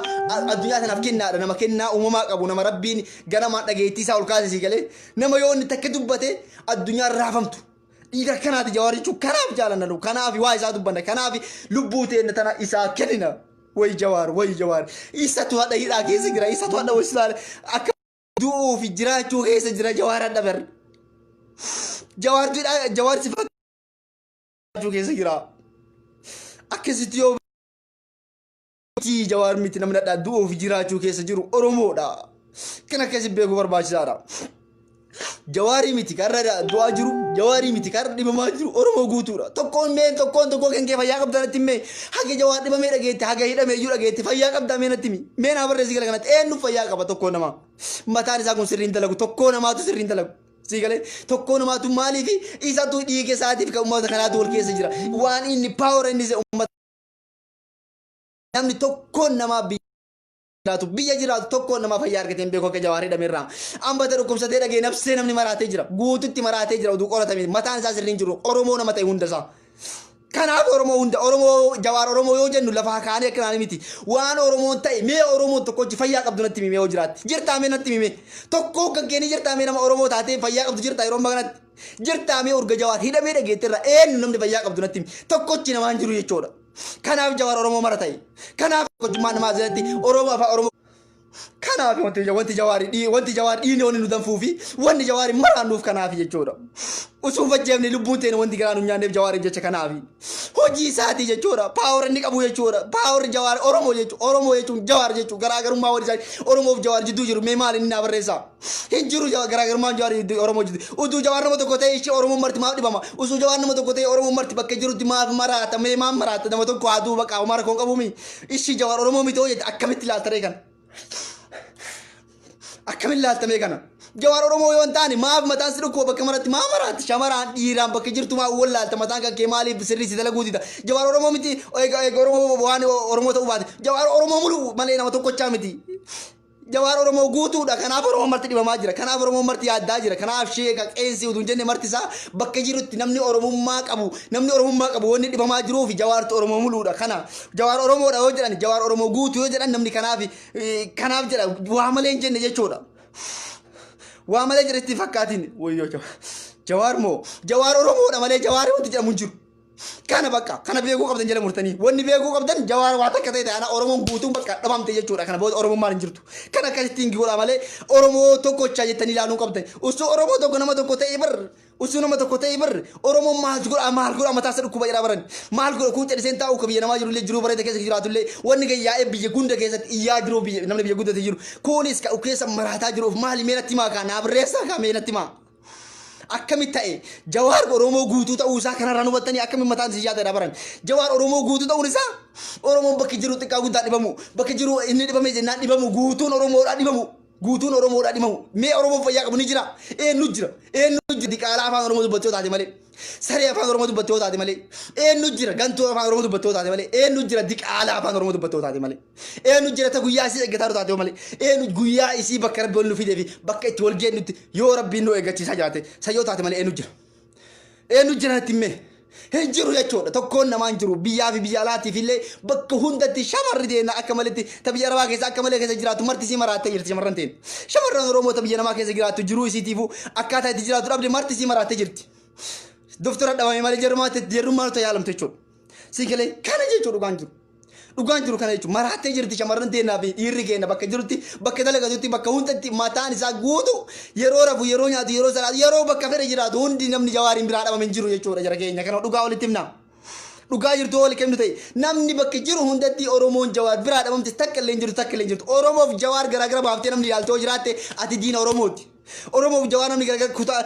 addunyaa tanaaf kennaadha nama kennaa uumamaa qabu nama rabbiin ganama dhageettii isaa ol kaasee galee nama yoo inni takka dubbate addunyaa raafamtu dhiiga kanaati jawaar jechuun kanaaf jaalanna kanaaf waa isaa dubbanna kanaaf lubbuu ta'e tana isaa kennina way jawaar isatu hadha hidhaa keessa jira isatu hadha wasilaale akka du'uu fi jiraachuu keessa jira jawaar hadha bar jawaar sifatu keessa jira akkasitti yoo jawaar miti namni hadha du'uu fi jiraachuu keessa jiru oromoodha kan akkasi beekuu barbaachisaadha jawaari miti karra du'aa jiru jawaari miti karra dhibamaa jiru oromoo guutuudha tokkoon kan kee fayyaa qabdanatti mee haga jawaar dhibamee dhageetti haga hidhamee iyyuu dhageetti fayyaa qabdaa meenatti mee naa barreessi gala kanatti eenyu fayyaa qaba tokkoo nama mataan isaa kun sirriin dalagu tokkoo namaatu sirriin dalagu sigalee tokkoo namaatu maaliif isatu dhiige isaatiif kan uummata kanaatu wal keessa jira waan inni paawora inni se uummata namni tokkoo namaa biyya jiraatu tokko nama fayyaa argateen beekoo akka jawaarii dhameerraa amma ta'e dhukkubsatee dhagee nafsee namni maraatee jira guututti maraatee jira oduu qoratame mataan isaa sirriin jiru oromoo nama ta'e hunda isaa kanaaf oromoo jawaar oromoo yoo jennu lafa kaanii akkanaan miti waan oromoon ta'e mee oromoon tokkochi fayyaa qabdu natti mimee yoo jiraatti jirtaamee natti mimee tokko kan keeni jirtaamee nama oromoo taatee fayyaa qabdu jirtaa yeroo maganatti jirtaamee urga jawaar hidhamee dhageettirra eenyu namni fayyaa qabdu natti tokkochi namaan jiru jechuudha kanaaf jawaar oromoo mara ta'e kanaaf tokkummaa namaa jalatti oromoo afaan oromoo kanaaf wanti jawaar dhiini wanni nu danfuufi wanni jawaar maraannuuf kanaaf jechuudha usuu fajjeefne lubbuun ta'e wanti garaa nu nyaanneef jawaariif jecha kanaaf hojii isaatii jechuudha paawora inni qabu jechuudha paawora jawaar oromoo jechuun jawaar jechuun garaagarummaa wali isaanii oromoof jawaar jidduu jiru mee maal inni naa barreessaa hin jiru garaagarummaan jawaar oromoo jidduu utuu jawaar nama tokko ta'e ishee oromoo marti maaf dhibama usuu jawaar nama tokko ta'e oromoo marti bakka jirutti maaf maraata mee maaf maraata nama tokko haaduu bakka mara koon qabumi ishii jawaar oromoo miti hojjete akkamitti ilaaltaree kana akkamitti ilaaltamee kana jawaar oromoo yoo taane maaf mataan si dhukkoo bakka maratti maa maraatti shamaraan dhiiraan bakka jirtu maa wallaalta mataan kan kee maaliif sirrii si dalaguutidha jawaar oromoo miti oromoo waan oromoo ta'uu baate jawaar oromoo mulu malee nama tokkochaa miti jawaar oromoo guutuudha kanaaf oromoo marti dhibamaa jira kanaaf oromoo marti yaaddaa jira kanaaf sheeka qeensi utuu jenne marti isaa bakka jirutti namni oromummaa qabu wanni dhibamaa jiruu fi jawaartu oromoo muluudha kana jawaar oromoodha yoo jedhan jawaar oromoo guutuu yoo jedhan namni kanaaf jedha waa malee hin jenne jechuudha waa malee jedha itti fakkaatiin wayyoo jawaar oromoodha malee jawaar wanti jedhamu hin jiru kana bakka kana beekuu qabdan jala murtanii wanni beekuu qabdan jawaar waa takka ta'e ana oromoon guutuun bakka dhabamte jechuudha kana booda oromoon maal hin jirtu kana akkasittiin godha malee oromoo tokkocha jettanii ilaaluu qabdan osoo oromoo tokko nama tokko ta'e bar osoo nama tokko ta'e bar oromoon maal godha mataa isa dhukkuba jedhaa baran maal godha kun cadhiseen taa'u ka biyya namaa jirullee jiruu bareeda keessa jiraatullee wanni gayyaa'ee biyya gunda keessatti iyyaa jiruu namni biyya guddate jiru kunis ka keessa maraataa jiruuf maali meenatti maa kana abreessa ka meenatti maa akkamitti ta'e jawaar oromoo guutuu ta'uu isaa kanarraa hubattanii akkamitti mataan si yaada dabaran jawaar oromoo guutuu ta'uun isaa oromoon bakki jiru xiqqaa guddaa dhibamu bakki jiru inni dhibame jennaan dhibamu guutuun oromoodhaa dhibamu guutuun oromoodhaa dhibamu mee oromoon fayyaa qabu ni jira eenyu jira diqaalaa afaan oromoo dubbachuu taate malee saree afaan oromoo dubbachuu taate malee eenyu jira gantuu afaan oromoo dubbachuu taate malee eenyu jira diqaalaa afaan oromoo dubbachuu taate malee eenyu jira ta guyyaa isii eeggataa taate malee eenyu guyyaa isii bakka rabbi wal fidee fi bakka itti wal geennutti yoo rabbiin nu eeggachiisaa jiraate sayyoo taate malee eenyu jira natti himee hin jiru jechuudha tokkoon namaan jiru biyyaa fi biyya alaatiif illee bakka hundatti shamarri deena akka maletti ta biyya arabaa keessa akka malee keessa jiraatu marti sii maraattee jirti shamarran teen shamarran oromoo ta biyya namaa keessa jiraatu jiruu isiitiifu akkaataa itti jiraatu dhabde marti sii maraattee jirti doktora dhabame malee jarummaan ta yaalamte jechuudha si galee kana jechuudha dhugaan jiru kana jechuudha maraattee jirti shamarran teenaa fi dhiirri keenya bakka jirutti bakka dalagatutti bakka hundatti mataan isaa guutu yeroo rafu yeroo nyaatu yeroo salaatu yeroo bakka fedhe jiraatu hundi namni jawaariin biraa dhabame hin jiru jechuudha jara keenya kana dhugaa walitti himna dhugaa jirtu wal kemnu ta'e namni bakka jiru hundatti oromoon jawaar biraa dhabamte takka illee hin jirtu oromoof jawaar garaagara baaftee namni ilaaltoo jiraatte ati diina oromooti oromoo jawaar namni garaagara kutaa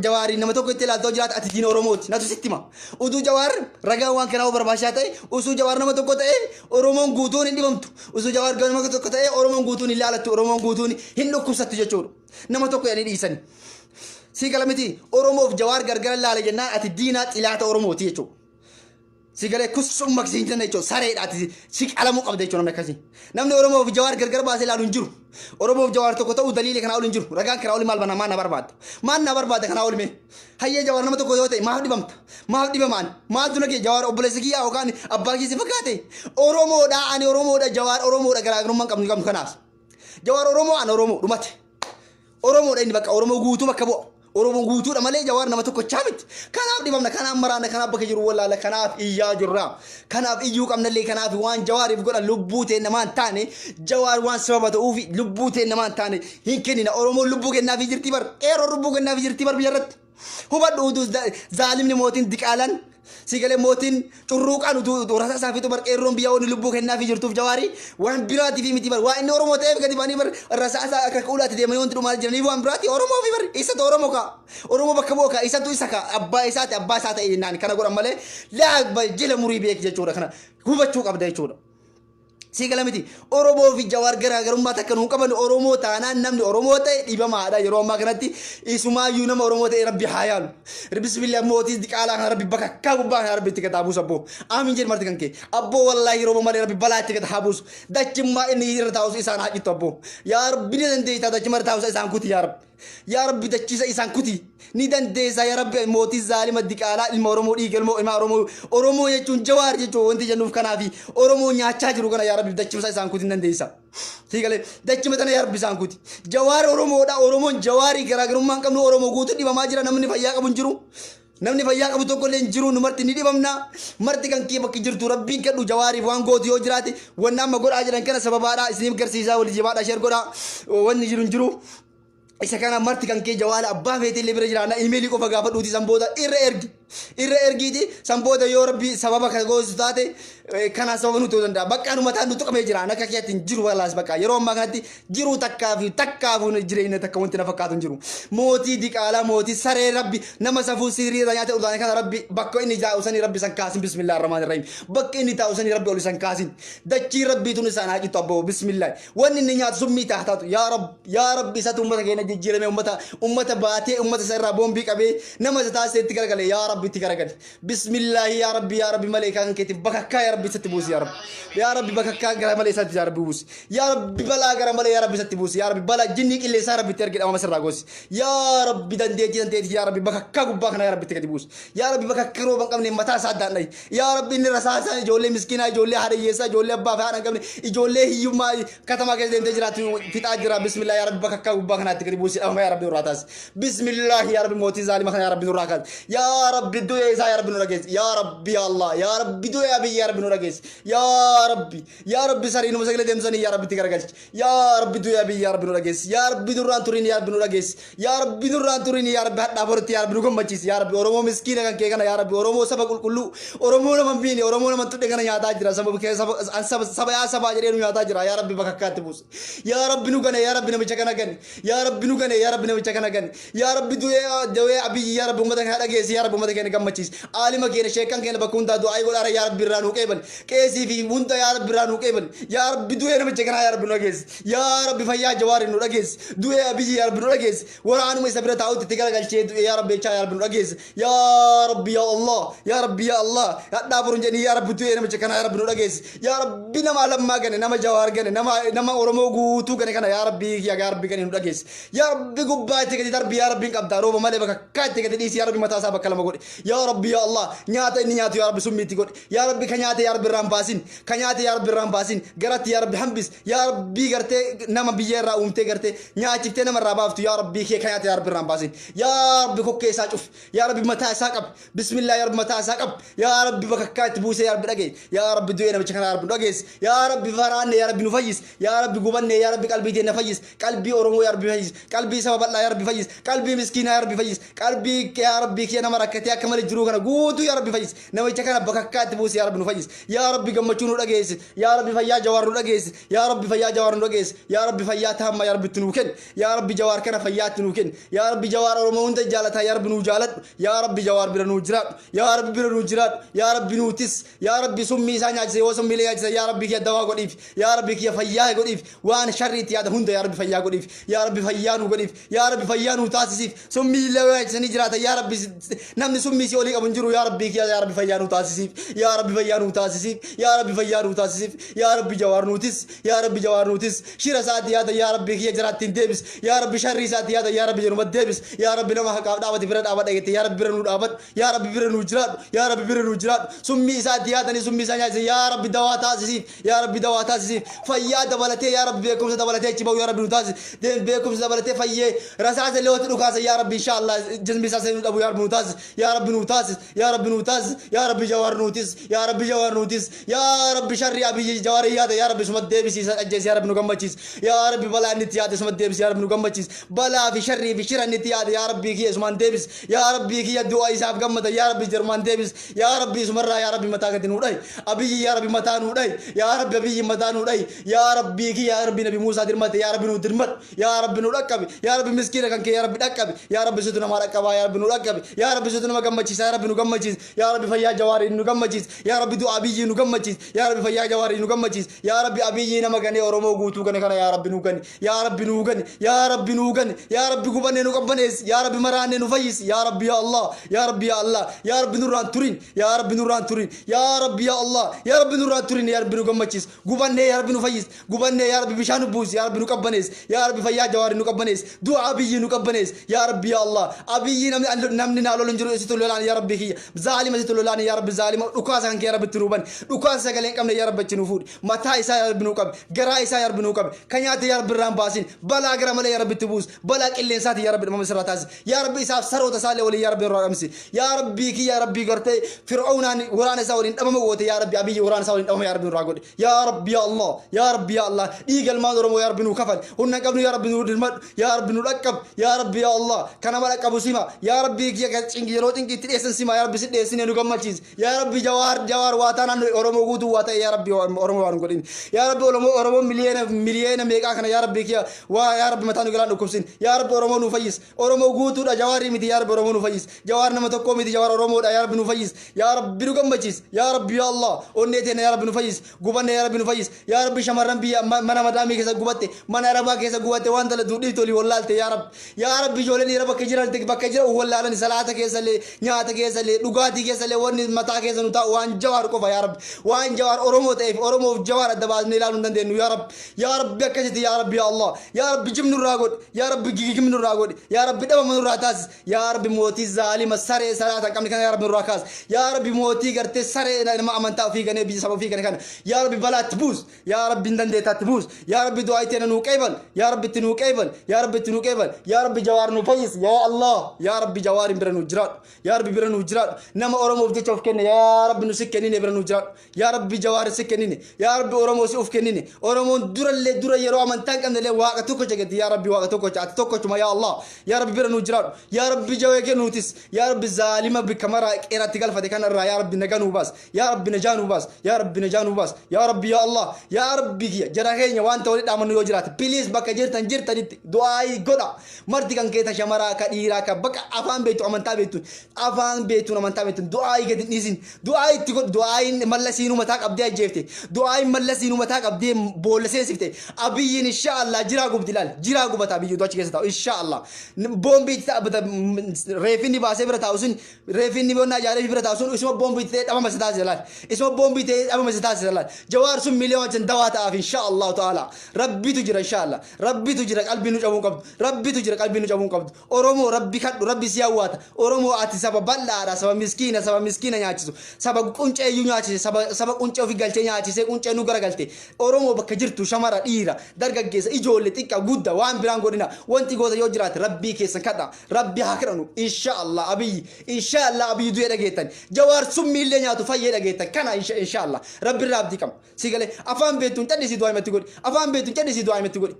jawaari nama tokko itti ilaaltoo jiraate ati diina oromooti natu sitti hima utuu jawaar ragaa waan kanaa barbaachisaa ta'e usuu jawaar nama tokko ta'e oromoon guutuun hin dhibamtu usuu jawaar nama tokko ta'e oromoon guutuun hin laalattu oromoon guutuun hin dhukkubsattu jechuudha nama tokko yaanii dhiisani si galamiti oromoof jawaar gargara laala jennaan ati diinaa xilaata oromooti jechuudha sigale kusum maksiin jenne jechuudha sareedhaati si qalamuu qabda jechuudha namni akkasii namni oromoof jawaar gargar baasee ilaalu hin jiru oromoof jawaar tokko ta'uu daliilii kana ol hin jiru ragaan kana ol maal bana maan na barbaadda kana ol mee hayyee jawaar nama tokko yoo ta'e maaf dhibamaan maaltu nagee jawaar obboleessi kiyyaa yookaan abbaa kiyya si fakkaate oromoodha ani oromoodha jawaar oromoodha garaagarummaan qabnu kanaaf jawaar oromoo ani oromoo dhumate oromoodha inni bakka oromoo guutuu bakka bu'a oromoo guutuudha malee jawaar nama tokko chaamit kanaaf dhibamna kanaaf maraana kanaaf bakka jiru wallaala kanaaf iyyaa jirra kanaaf iyyuu qabnallee kanaaf waan jawaariif godhan lubbuu ta'e namaan taane jawaar waan sababa ta'uuf lubbuu ta'e namaan taane hin kennina oromoo lubbuu kennaaf jirti bar qeeroo lubbuu kennaaf jirti bar biyyarratti hubadhu utuu zaalimni mootiin diqaalan sigale mootiin curruuqaan utuu rasa saafitu bar qeerroon biyya wani lubbuu kennaafi jirtuuf jawaari waan biraati fi miti bar waan inni oromoo ta'eef gadi baanii bar rasa isaa akka quulaatti deemanii wanti dhumaa jiranii waan biraati oromoo fi bar isatu oromoo ka oromoo bakka bu'oo ka isatu isa ka abbaa isaa ta'e jennaan kana godhan malee laa jila murii beek jechuudha kana hubachuu qabda jechuudha. Sigalamiti oromoo fi jawaar garaagarummaa takka nuun qaban oromoo taanaan namni oromoo ta'e dhibamaadha yeroo ammaa kanatti isumaayyuu nama oromoo ta'e rabbi haa yaalu bismillah mootii diqaalaa kana rabbi bakka akka gubbaa kana rabbi itti gata habuusu abboo aamin jedhi marti kan kee abboo wallaahi yeroo malee rabbi balaa itti gata habuusu dachimmaa inni irra taa'usu isaan haa qixxu abboo yaa rabbi ni dandeessa dachimmaa irra taa'usa isaan kuti yaa rabbi dachiisa isaan kuti ni dandeessa yaa rabbi mootii zaalima diqaalaa ilma oromoo dhiiga ilma oromoo jechuun jawaar jechuun wanti jennuuf kanaafi oromoo nyaachaa jiru kana yaa rabbi dachiisa isaan kuti ni dandeessa. Sigale dachima tana yaa rabbi isaan kuti jawaar oromoodha oromoon jawaarii garaagarummaan qabnu oromoo guutuu dhibamaa jira namni fayyaa qabu hin jiru. Namni fayyaa qabu tokko illee hin jiru nu marti ni dhibamna marti kan kee bakki jirtu rabbiin kadhu jawaariif waan gootu yoo jiraate wanna amma godhaa jiran kana sababaadha isiniif garsiisaa wal jibaadha sheer godhaa wanni jiru hin jiru. Isa kana marti kan kee jawaala abbaa feetee illee bira jiraana imeelii qofa gaafa dhuuti sanbooda irra ergiiti sanbooda yoo rabbi sababa kan goosu taate kana sababa nuti danda'a bakka nu mataan nuti qabee jira akka keetti hin jiru walaas bakka yeroo ammaa kanatti jiru takkaafu jireenya takka wanti na fakkaatu hin jiru mootii diqaalaa mootii saree rabbi nama safuu siriira nyaata udaan kana rabbi bakka inni taa'u sanii rabbi san kaasin bismillahir rahmanir rahim bakka inni taa'u sanii rabbi ol san kaasin dachii rabbii tun isaan haa qixxu abboo bismillah wanni inni nyaatu summii taataatu yaa rabbi isatu ummata keenya jijjiirame ummata baatee ummata sarraa boombii qabee nama isa taasisee itti gargale yaa rabbi itti gargale bismillah yaa rabbi malee kan keetti bakakkaa yaa rabbi isatti buusi yaa rabbi bakakkaa gara malee isatti yaa rabbi buusi yaa rabbi balaa gara malee yaa rabbi isatti buusi yaa rabbi balaa jinni qilleessaa rabbi itti ergidhama masirraa goosi yaa rabbi dandeetii yaa rabbi bakakkaa gubbaa kana yaa rabbi itti gadi buusi yaa rabbi bakakkaa rooba hin qabne mataa isaa addaan dhayi yaa rabbi inni rasaasaan ijoollee miskiinaa ijoollee haadha hiyyeessaa ijoollee abbaa fi haadha hin qabne ijoollee hiyyummaa katamaa keessa deemtee jiraatu fixaa jira bismillah yaa rabbi bakakkaa gubbaa kanaatti gadi بوسي أما يا رب نوراتاس بسم الله يا رب موتي ظالم يا رب نوراكاس يا رب دوي يا رب نوراكيس يا رب يا الله يا رب دوي أبي يا رب نوراكيس يا رب سارين مسجل دمزني يا رب تكرجش يا رب دوي أبي يا رب نوراكيس يا رب نوران تورين يا رب نوراكيس يا رب نوران تورين يا رب هات نابورت يا رب نقوم مجلس يا رب أورمو مسكين كان كيكنا يا رب أورمو سبق كله أورمو لما بيني أورمو لما تدعنا يا تاجرا سبب كي سبب يا سبب أجرين يا تاجرا يا رب بكاكات بوس يا رب نوكنا يا رب نبيشكنا كن يا رب نوكنا يا رب نبيشكنا كن يا رب دوي أبي يا رب مدن هذا كيس يا رب مدن كنا كم مجلس عالم كينا شيكان كنا بكون دادو أي ولا يا رب برانو كيبل كيسي في مونتا يا رب برانو كيبل يا رب دوي نبيشكنا يا رب نوكيس يا رب فيا جوار نوكيس دوي أبي يا رب نوكيس ورانو مسافر تاو تتكلم كالشيء يا رب بيشا يا رب نوكيس يا رب يا الله يا رب يا الله دابرون جني يا رب دوي نبيشكنا يا رب نوكيس يا رب بنا malam magane nama jawar gane nama oromo guutu gane kana ya rabbi ya rabbi gane nudagis ya rabbi gubbati gadi darbi ya rabbi qabda roba male baka katti gadi disi ya rabbi mata sa bakala magodi ya rabbi ya allah nyaata inni nyaatu ya rabbi summiti god ya rabbi kanyata ya rabbi rambasin kanyata ya rabbi rambasin garati ya rabbi hambis ya rabbi garte nama biyera umte garte nyaachifte nama rabaftu ya rabbi ke kanyata ya rabbi rambasin ya rabbi kokke sa cuf ya rabbi mata sa qab bismillah ya rabbi mata sa qab ya rabbi baka katti buse ya rabbi dage ya rabbi duena bachana ya rabbi dagis يا رب فران يا رب نفيس يا رب قبنا يا رب قلبي تنفيس قلبي أورمو يا رب فيس قلبي سبب الله يا رب فيس قلبي مسكين يا رب فيس قلبي يا رب كي أنا مركت يا كمال الجروح أنا قوتو يا رب فيس نوي تكنا بكاكات بوس يا رب نفيس يا رب قم تشونو رجيس يا رب فيا جوار رجيس يا رب فيا جوار رجيس يا رب فيا تهم يا رب تنوكن يا رب جوار كنا فيا تنوكن يا رب جوار أورمو أنت جالتها يا رب نوجالت يا رب جوار برنوجرات يا رب برنوجرات يا رب نوتس يا رب سمي سانيا وسمي لي يا رب كي دوا قديف يا رب كي فيا قديف وان شريت يا هند يا رب فيا قديف يا رب فيانو قديف يا رب فيانو تاسيف سمي لواج سنجرات يا رب نم سمي سيولي ابنجرو يا رب كي يا رب فيانو تاسيف يا رب فيانو تاسيف يا رب فيانو تاسيف يا رب جوار نوتس يا رب جوار نوتس شير سات يا رب كي جرات ديبس يا رب شر سات يا رب جرم ديبس يا رب لما حق دعوه برد ابد يا رب برنو ابد يا رب برنو جرات يا رب برنو جرات سمي سات يا سمي سانيا يا رب دوا تاسيف يا رب دوا تاسيف فيا دبلته يا رب بكم دبلته تشبو يا رب نوتاس دين بكم دبلته فيه رساز اللي وتدوكاس يا رب ان شاء الله جسم ساسن ابو يا رب نوتاس يا رب نوتاس يا رب نوتاس يا رب جوار نوتس يا رب جوار نوتس يا رب شر ابي جوار يا رب سمد ديبس اجس يا رب نغمچيس يا رب بلا نتياد سمد ديبس يا رب نغمچيس بلا في شر في شر نتياد يا رب كي اسمان ديبس يا رب كي دعاء حساب غمت يا رب جرمان ديبس يا رب سمرا يا رب متا كدن وداي ابي يا رب متا نوداي يا رب ابي متا نوداي يا رب كي يا رب نبي موسى درمت يا رب ندرمت يا رب نودكب يا رب مسكين كان يا رب دكب يا رب ستنا ما دكب يا رب نودكب يا رب ستنا ما غمچيس يا رب نغمچيس يا رب فيا جواري نغمچيس يا رب دو ابي نغمچيس يا رب فيا جواري نغمچيس يا رب ابي نمغني اورمو غوتو كن يا رب نوغن يا رب نوغن يا رب نوغن يا رب غبن نغبنس يا رب مران نفيس يا رب يا الله يا رب يا الله يا رب نوران تورين يا رب نوران تورين يا رب يا الله يا رب نوران تورين يا رب نغمچيس غبن يا رب نفيس غبن يا رب بشان بوز يا رب نقبنس يا رب فيا جوار نقبنس دعاء ابي نقبنس يا رب يا الله ابي نمنا لولن جرو ستولان يا رب هي ظالم ستولان يا رب ظالم دكاسان يا رب تروبن دكاس سغلين قمنا يا رب تشنفود متا يسا يا رب نقب غرا يسا يا رب نقب كنيات يا رب رامباسين بلا غرام يا رب تبوس بلا قلين سات يا رب ممسراتاز يا رب يساف سرو تسالي ولي يا رب رامسي يا رب كي يا رب غرتي فرعون وران ساولين دم موت يا رب ابي وران ساولين دم يا رب راغود يا رب يا الله يا رب يا الله ديغل ما درمو يا رب نو كفل هن قبل يا رب نو دمد يا رب نو ركب يا رب يا الله كان ما ركب سيما يا رب كي چنگي رو چنگي تيسن سيما يا رب سديسن نو گمچيز يا رب جوار واتانا اورمو غوتو واتا يا رب اورمو وان گودين يا رب اورمو مليون ميغا كان يا رب كي وا يا رب متانو گلان كوبسين يا رب اورمو نو فيس اورمو غوتو دا جواري ميدي يا رب اورمو نو فيس جوار نما تكو ميدي جوار اورمو دا يا رب نو فيس يا رب بيرو گمچيز يا رب يا الله اونيتين يا رب نو فيس غبن يا رب نو فيس يا رب شمرن بي منا مدامي كيسا غبته منا ربا كيسا غبته وان دل دودي تولي والله يا رب جولني ربا كجرال تك بكجر والله لن صلاه كيسا لي نيات كيسا لي دغاتي كيسا لي ون متا كيسا نتا وان جوار كو يا رب وان جوار اورمو تيف اورمو جوار دباز نيلانو ندن يا رب بكجت يا رب يا الله يا رب جمن راغود يا رب جيجم راغود يا رب دبا من راتاس يا رب موتي ظالم سر صلاه كم كان يا رب راكاس يا رب موتي غرت سر ما امنتا في كان بي سبب في كان يا رب بلا تبوس يا رب ندن تبوس يا رب دعايتنا نو قيبل يا رب تنو قيبل يا رب تنوكيبل يا رب جوار نفيس يا الله يا رب جوار برنو جراد يا رب برنو جراد نما أورمو بتشوف كني يا رب نسكنيني برنو جراد يا رب جوار سكنيني يا رب أورمو سوف كنيني أورمو دور يروى من تانك أن اللي واقتوكو جد يا رب واقتوكو توكو ما يا الله يا رب برنو جراد يا رب جوار كنوتس يا رب ظالمة بكمرة إيرا تقال فتكان الرا يا رب نجانو باس يا رب نجانو باس يا رب نجانو باس يا رب يا الله يا رب جراحين وان تولد أمن يوجرات بليز بك جرت دعاء قدا مرتي كان كيتا شمرا كديرا كبك أفان بيتو أمانتا بيتو أفان بيتو أمانتا بيتو دعاء قد نيزين دعاء تقول دعاء ملسينو متاك أبدي جيفتي دعاء ملسينو متاك أبدي بولسين سفتي أبي إن شاء الله جراغو بدلال جراغو بتابي دعاء كيستا إن شاء الله بومبي بتا ريفيني باسي برتاوسن ريفيني بونا جاري برتاوسن اسمه بومبي تي أما مسداس جلال اسمه بومبي تي أما مسداس جلال جوار سم مليون دعوات إن شاء الله تعالى ربي تجرا إن شاء الله ربي تجرا قلبي نجابون قبض ربي تجرا قلبي نجابون قبض أورمو ربي خد ربي سياوات أورمو أتي سبب بلارا سبب مسكينة ياتيسو سبب كونش أيو ياتيس سبب كونش في قلتي ياتيس كونش نوغرا قلتي أورمو بكجرتو شمارا إيرا درجة جيس إيجول تيكا جودا وان بلانغورينا وانتي جودا يوجرات ربي كيس كذا ربي هكرانو إن شاء الله أبي إن شاء الله أبي يدوي رجيتن جوار سمي اللي ياتو فاي رجيتن كان إن شاء الله ربي رابدي كم سيقله أفهم بيتون تدي سيدوي متقول أفهم بيتون تدي سيدوي متقول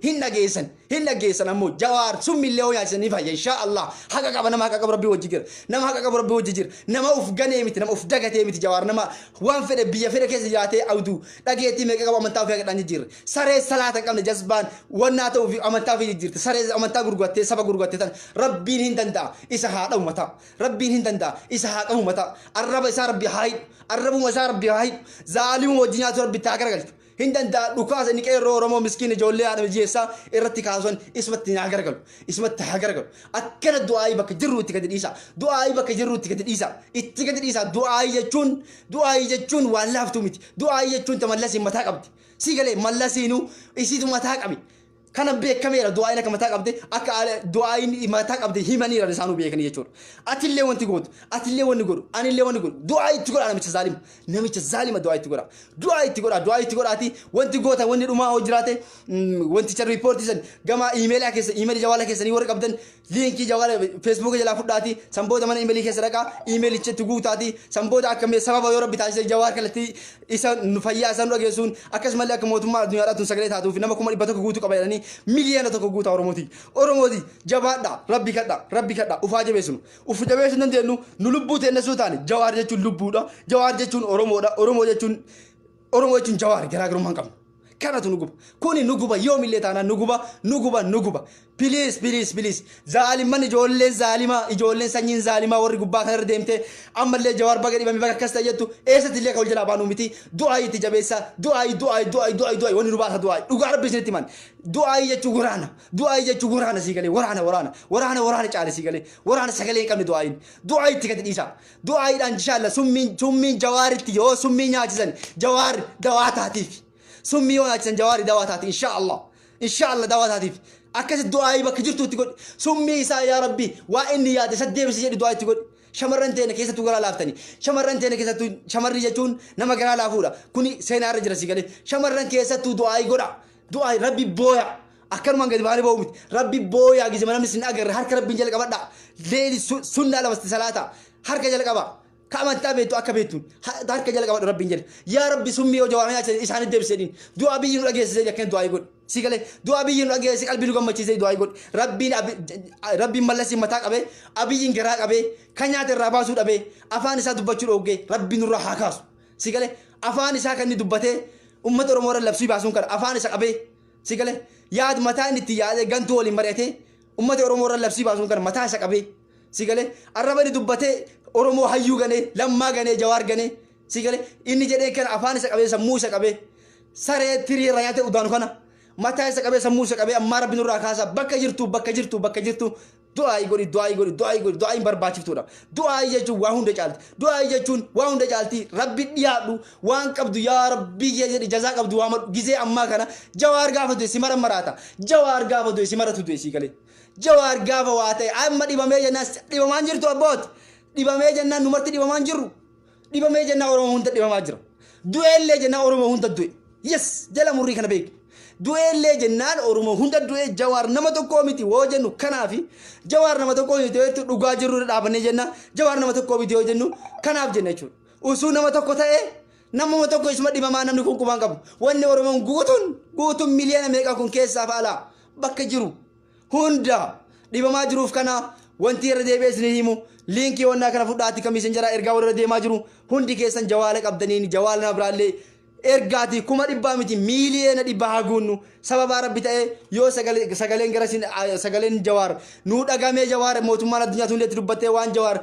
هنا جيسن أمو جوار سمي اللي هو ياتي نفاي إن شاء الله حقا كبنا ما حقا ربي وجير نما حقا ربي وجير نما أفغاني ميت نما أفدقتي ميت جوار نما وان فير بيا فير كيس ياتي أودو لقيتي ميكا كبا من تافي كدان جير ساري صلاة كم جذبان وناتو في أمن تافي جير ساري أمن تا غرغوتي سبا غرغوتي تان ربي هندندا إسحاق أو متا ربي هندندا إسحاق أو متا الرب إسحاق ربي هاي الرب مسار ربي هاي ظالم وجنات ربي تاكرغل هندندا لوكاس إنك رومو مسكين جولي أنا بجيسا إرتكاسون اسمت ناغرغل اسمت هاغرغل أكن الدعاء بك جرو تكدد إيسا دعاء بك جرو تكدد إيسا اتكدد إيسا دعاء يجون والله فتومت دعاء يجون تملسي متاك أبدي سيغلي ملسينو إسيتو متاك أبي كان بيك كاميرا دعائنا كمتاك أبدي أكا دعائن متاك أبدي هيماني رسانو بيكني يجور أتلي وانت قود أتلي وانت قود أنا اللي وانت قود دعاء تقول أنا مش ظالم نمش ظالم دعاء تقول أتي وانت قود وانت الأمة أجراته وانت تشر ريبورت إذن جماعة إيميل أكيس إيميل جوالك كيس نيورك أبدن لينك جوال فيسبوك جلا فداتي سامبودا من إيميل كيس ركا إيميل تشتغو تاتي سامبودا كم سبب يورب بتاعي جوال كلتي إسا نفيا إسا نرجعون أكاس مالك موتوما الدنيا راتون سكرت هاتو في نما كمان يبتوك قوتو كبيرني مليون تكو أورموتي جبادة ربي كذا وفاجئ بيسون نندينو نلبوت النسوتاني جوار جتون لبودا جوار جتون أورمو جتون جوار كراغرو مانكم كانت كوني نجوبا يوم اللي تانا نجوبا بليز ظالم من جولين سنين ظالمة ورجوبا خير ديمته أما اللي جوار بقى يبغى مبكر كستا يتو إيش تلي كول جلا بانو متي دعاء تجابيسا دعاء وني رباها دعاء وقارب بيسني تمان دعاء يجورana سيقولي ورانا تعالى سيقولي ورانا سيقولي كم دعاء تكتب إيشا دعاء إن شاء الله سمين جوار تيجو سمين ياجزن جوار دوات هاتيف سمي واجزن جوار دوات هاتي إن شاء الله دوات هاتيف أكيد دعاء بكجرتو تقول سمي إيسا يا ربي وإني يا تسدي بس يجي دعاء تقول شمرن تينا كيسة تقول لافتني شمرن تينا كيسة شمر يجون نما قال لافورا كوني سينا رجل سيقولي شمرن كيسة دعاء دعاء ربي بويا أكثر من قد باني بومت ربي بويا جزء من الناس نأجر هرك ربي جل قبض ليل سنة على بس ثلاثة هرك جل قبض كمان تابيتو أكبيتون هرك جل قبض ربي جل يا ربي سمي وجوامع إسحان الدب سدين دعاء بيجون لقيه زي لكن دعاء يقول سيقولي دعاء بيجون لقيه سيقال بيلقى ما تيجي دعاء يقول ربي ملسي متاك أبي ينقرأ كنيات الرباسود أفان سات بچور أوجي ربي نور حكاس سيقولي أفان سات كني دبته أمة رمور اللبسي باسون كر أفان سات سيقولي ياد متى نتي ياد جنتو اللي مريته أمة رمور اللبسي باسون كر متى سات سيقولي الرباني دبته أورمو هيو غني لما غني جوار غني سيقولي إني جدي كان أفان سات سمو سات سارة تري رياته ودانو كنا متى سات سمو سات أمار بنور راكاسا بكجرتو دعاء يقولي دعاء برباطف تودا دعاء يجون واحد جالتي ربي ديادو وان كبدو يا ربي جزاك عبدو وامر جزء أما كنا جوار غافة دوسي مرة مراتا جوار غافة دوسي مرة تدوسي كله جوار غافة واتي أما دي بميجا ناس دي بمانجر تو أبوت دي بميجا ناس نمرتي دي بمانجرو دي بميجا ناس أورو هونت دي بمانجرو دويل لي جنا أورو هونت دوي يس جلا مري كنا بيك du'eellee jennaan oromoo hunda du'ee jawaar nama tokkoo miti woo jennu kanaafi jawaar nama tokkoo miti yoo dhugaa jirru dhaabannee jenna jawaar nama tokkoo miti yoo jennu kanaaf jenna jechuudha usuu nama tokko ta'ee nama tokko isuma dhibamaa namni kun qubaan qabu wanni oromoon guutuun miliyoona meeqa kun keessaa fa'ala bakka jiru hunda dhibamaa jiruuf kana wanti irra deebi'ee isin himu liinkii wannaa kana fudhaati kamiisin jira ergaa warra deemaa jiru hundi keessan jawaala qabdaniin jawaala na biraallee ergaati kuma dhibbaa miti miliyoona dhibbaa haguunnu sababa rabbi ta'ee yoo sagaleen garasin sagaleen jawaar nu dhagamee jawaar mootummaan addunyaa hundeetti dubbattee waan jawaar